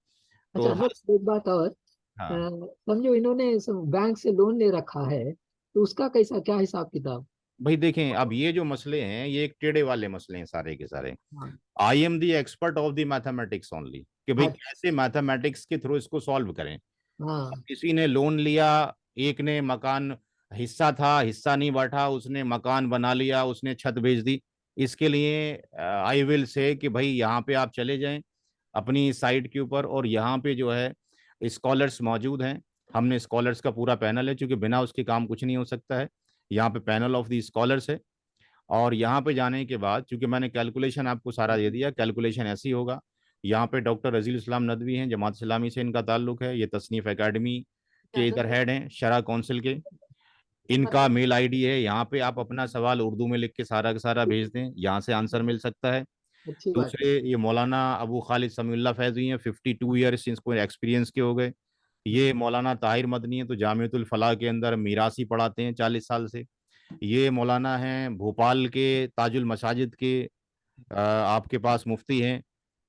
तो अच्छा सर, एक बात और, हाँ समझो इन्होंने बैंक से लोन ले रखा है, तो उसका कैसा क्या हिसाब किताब। भाई देखें, अब ये जो मसले हैं ये एक टेढ़े वाले मसले हैं सारे के सारे। हाँ I am the expert of the mathematics only, कि भाई हाँ कैसे मैथमेटिक्स के थ्रू इसको सॉल्व करें। हाँ किसी ने लोन लिया, एक ने मकान, हिस्सा था, हिस्सा नहीं बैठा, उसने मकान बना लिया, उसने छत बेच दी। इसके लिए आई विल से कि भाई यहाँ पे आप चले जाएं अपनी साइट के ऊपर, और यहाँ पे जो है स्कॉलर्स मौजूद हैं। हमने स्कॉलर्स का पूरा पैनल है, क्योंकि बिना उसके काम कुछ नहीं हो सकता है। यहाँ पे पैनल ऑफ द स्कॉलर्स है। और यहाँ पे जाने के बाद, चूंकि मैंने कैलकुलेशन आपको सारा दे दिया, कैलकुलेशन ऐसी होगा। यहाँ पे डॉक्टर रजील इस्लाम नदवी हैं, जमात इस्लामी से इनका ताल्लुक है। ये तसनीफ एकेडमी के इधर हेड हैं, शरा काउंसिल के। इनका मेल आईडी है। यहाँ पे आप अपना सवाल उर्दू में लिख के सारा का सारा भेज दें, यहाँ से आंसर मिल सकता है। अच्छी बात है। दूसरे, ये मौलाना अबू खालिद समीउल्लाह फैजी हैं, 52 ईयर्स इनको एक्सपीरियंस के हो गए। ये मौलाना ताहिर मदनी है, तो जामियतुल फलाह के अंदर मीरासी पढ़ाते हैं 40 साल से। ये मौलाना हैं भोपाल के ताजुल मसाजिद के, आपके पास मुफ्ती हैं।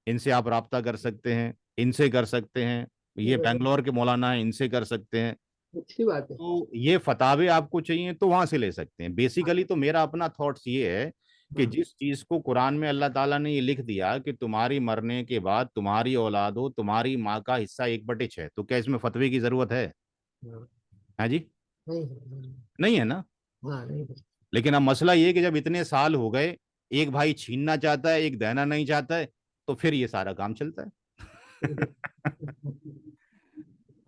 इनसे आप राब्ता कर सकते हैं, इनसे कर सकते हैं। ये बेंगलोर के मौलाना हैं, इनसे कर सकते हैं। अच्छी बात है। तो ये फतावे आपको चाहिए तो वहां से ले सकते हैं। बेसिकली तो मेरा अपना थॉट्स ये है कि हाँ, जिस चीज को कुरान में अल्लाह ताला ने ये लिख दिया कि तुम्हारी मरने के बाद तुम्हारी औलाद हो, तुम्हारी माँ का हिस्सा 1/6, तो क्या इसमें फतवे की जरूरत है? हाँ, हाँ जी, नहीं है, नहीं। नहीं है ना। हाँ नहीं है। लेकिन अब मसला ये है कि जब इतने साल हो गए, एक भाई छीनना चाहता है, एक देना नहीं चाहता है, तो फिर ये सारा काम चलता है।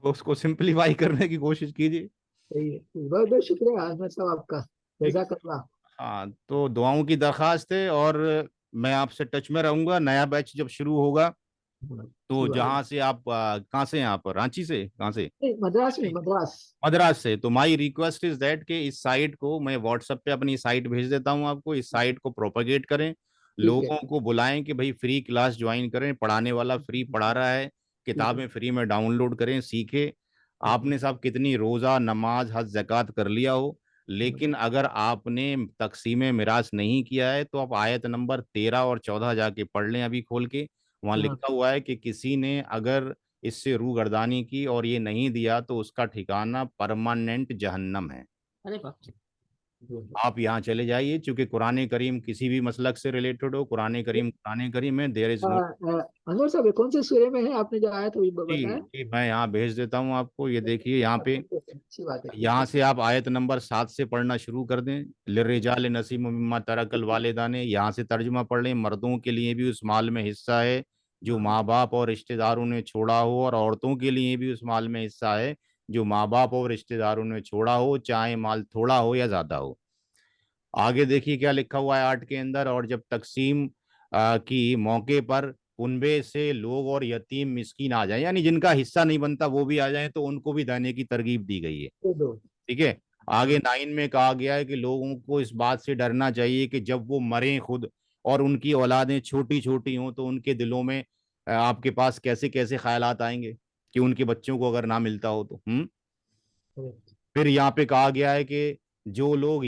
तो उसको सिंप्लीफाई करने की कोशिश कीजिए। सही है। बहुत बहुत शुक्रिया आजमत साहब आपका। ठीक। जज़ाकल्लाह। हाँ, तो दुआओं की दरख्वास्त है, और मैं आपसे टच में रहूंगा। नया बैच जब शुरू होगा, अच्छी तो बात है। जहां से आप कहाँ से हैं आप? रांची से? कहाँ से? नहीं, मद्रास में, रांची, मद्रास। मद्रास से। तो माई रिक्वेस्ट इज दैट कि इस साइट को मैं व्हाट्सएप पे अपनी साइट भेज देता हूँ आपको। इस साइट को प्रोपेगेट करें, ठीक है। लोगों को बुलाएं कि भाई फ्री क्लास ज्वाइन करें, पढ़ाने वाला फ्री पढ़ा रहा है, ठीक है। किताबें फ्री में डाउनलोड करें, सीखें। आपने साहब कितनी रोज़ा, नमाज, हज, ज़कात कर लिया हो, लेकिन अगर आपने तकसीम मिराज नहीं किया है, तो आप आयत नंबर 13 और 14 जाके पढ़ लें अभी खोल के। वहाँ हाँ, लिखा हुआ है कि किसी ने अगर इससे रूगर्दानी की और ये नहीं दिया, तो उसका ठिकाना परमानेंट जहन्नम है। अरे बाप रे। आप यहाँ चले जाइए, चूंकि कुरान करीम किसी भी मसलक से रिलेटेड हो, कुरान करीम है, देयर इज नो। अनवर साहब, ये कौन से सूर्य में है? आपने जो आया तो जी बताया। जी, मैं यहाँ भेज देता हूँ आपको। ये देखिए यहाँ पे, अच्छी बात है, ठीक यहाँ है। से आप आयत नंबर 7 से पढ़ना शुरू कर दें। लिर्रिजाल नसीब मिम्मा तरकल वालिदाने, यहाँ से तर्जुमा पढ़ लें। मर्दों के लिए भी उस माल में हिस्सा है जो हाँ, माँ बाप और रिश्तेदारों ने छोड़ा हो, और औरतों के लिए भी उस माल में हिस्सा है जो माँ बाप और रिश्तेदारों ने छोड़ा हो, चाहे माल थोड़ा हो या ज्यादा हो। आगे देखिए क्या लिखा हुआ है 8 के अंदर। और जब तकसीम की मौके पर कुनबे से लोग और यतीम मिस्कीन आ जाए, यानी जिनका हिस्सा नहीं बनता वो भी आ जाए, तो उनको भी देने की तरगीब दी गई है। दे दो। ठीक है। आगे हाँ, 9 में कहा गया है कि लोगों को इस बात से डरना चाहिए कि जब वो मरें खुद, और उनकी औलादें छोटी छोटी हों, तो उनके दिलों में आपके पास कैसे कैसे ख्यालात आएंगे कि उनके बच्चों को अगर ना मिलता हो तो। correct। फिर यहाँ पे कहा गया है कि जो लोग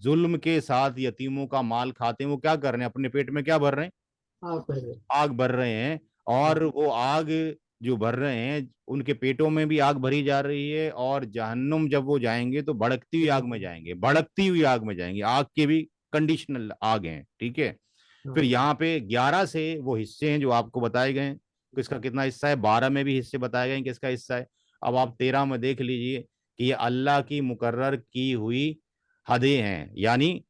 जुल्म के साथ यतीमों का माल खाते हैं, वो क्या कर रहे हैं? अपने पेट में क्या भर रहे हैं? आप पहले। आग भर रहे हैं। हाँ, और वो आग जो भर रहे हैं, उनके पेटों में भी आग भरी जा रही है, और जहन्नुम जब वो जाएंगे तो भड़कती हुई आग में जाएंगे, भड़कती हुई आग में जाएंगे। आग के भी कंडीशनल आग हैं। ठीक है। फिर हाँ, यहाँ पे 11 से वो हिस्से हैं जो आपको बताए गए हैं, किसका कितना हिस्सा है। 12 में भी हिस्से बताए गए हैं किसका हिस्सा है। अब आप 13 में देख लीजिए कि ये अल्लाह की मुकर्रर की हुई हदें हैं, यानी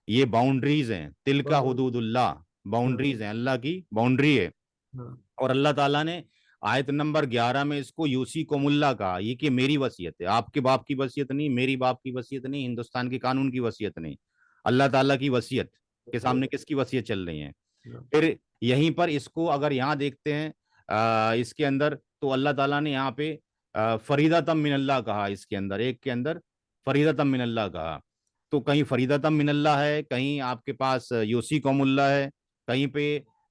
ये बाउंड्रीज हैं। तिल का बहुत। हुदूदुल्लाह, हाँ, बाउंड्रीज हैं, अल्लाह की बाउंड्री है। हाँ, और अल्लाह ताला ने आयत नंबर 11 में इसको यूसी को मुल्ला कहा। ये कि मेरी वसीयत है, आपके बाप की वसीयत नहीं, मेरी बाप की वसीयत नहीं, हिंदुस्तान के कानून की वसीयत नहीं, अल्लाह ताला की वसीयत के सामने किसकी वसीयत चल रही है? हाँ, फिर यहीं पर इसको अगर यहाँ देखते हैं, इसके अंदर तो अल्लाह ताला ने यहाँ पे फरीदतम मिनल्लाह कहा। इसके अंदर एक के अंदर फरीदतम मिनल्लाह कहा। तो कहीं फरीदतम मिनल्लाह है, कहीं आपके पास यूसी कौमुल्लाह है, कहीं पे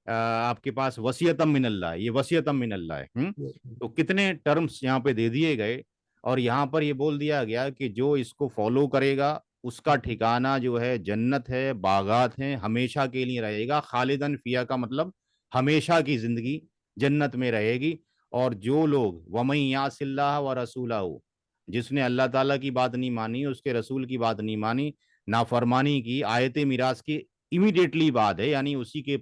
आपके पास वसीयतम मिनल्लाह है। ये वसीयतम मिनल्लाह है। तो कितने टर्म्स यहाँ पे दे दिए गए, और यहाँ पर ये बोल दिया गया कि जो इसको फॉलो करेगा उसका ठिकाना जो है जन्नत है, बागात हैं, हमेशा के लिए रहेगा। खालिदन फिया का मतलब हमेशा की जिंदगी जन्नत में रहेगी। और जो लोग वमई यासिल्लाह व रसूलहू, जिसने अल्लाह ताला की बात नहीं मानी, उसके रसूल की बात नहीं मानी, नाफरमानी की, आयत मिराज की इमीडिएटली बात है, यानी उसी के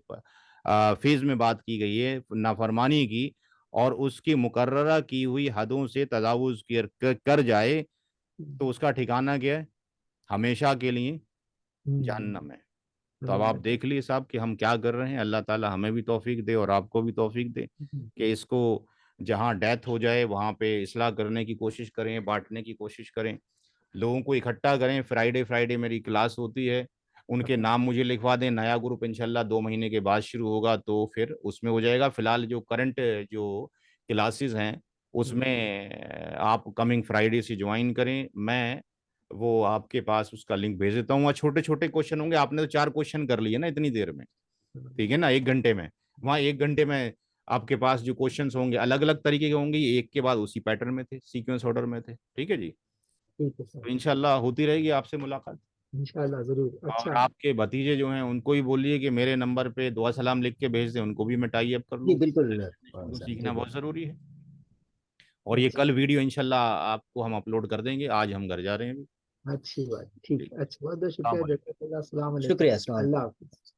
फेज में बात की गई है, नाफरमानी की, और उसकी मुकर्ररा की हुई हदों से तजावुज कर जाए तो उसका ठिकाना क्या है? हमेशा के लिए जहन्नम है। तो अब आप देख लीजिए साहब कि हम क्या कर रहे हैं। अल्लाह ताला हमें भी तौफीक दे और आपको भी तौफीक दे कि इसको जहाँ डेथ हो जाए वहाँ पे इस्लाह करने की कोशिश करें, बांटने की कोशिश करें, लोगों को इकट्ठा करें। फ्राइडे फ्राइडे मेरी क्लास होती है, उनके नाम मुझे लिखवा दें। नया ग्रुप इंशाल्लाह 2 महीने के बाद शुरू होगा तो फिर उसमें हो जाएगा। फिलहाल जो करंट जो क्लासेस हैं उसमें आप कमिंग फ्राइडे से ज्वाइन करें। मैं वो आपके पास उसका लिंक भेज देता हूँ। वहाँ छोटे छोटे क्वेश्चन होंगे। आपने तो 4 क्वेश्चन कर लिए ना इतनी देर में, ठीक है ना, 1 घंटे में। वहाँ 1 घंटे में आपके पास जो क्वेश्चंस होंगे अलग अलग तरीके के होंगे, ये एक के बाद उसी पैटर्न में थे, सीक्वेंस ऑर्डर में थे, ठीक है जी। ठीक है सर, तो इंशाल्लाह होती रहेगी आपसे मुलाकात। इंशाल्लाह जरूर। और अच्छा आपके भतीजे जो हैं उनको भी बोलिए कि मेरे नंबर पे दुआ सलाम लिख के भेज दें, उनको भी मैं टाई अप कर जी लूँ। बिल्कुल उनको सर, सीखना जी बहुत बिल्कुल। ज़रूरी है। और ये अच्छा, कल वीडियो इंशाल्लाह आपको हम अपलोड कर देंगे। आज हम घर जा रहे हैं अभी। अच्छी बात, ठीक ठीक। है, अच्छा, बहुत बहुत अस्सलाम शुक्रिया वालेकुम। जज़ाकल्लाह, अस्सलाम वालेकुम, शुक्रिया, अस्सलाम वालेकुम। अल्लाह हाफ़िज़।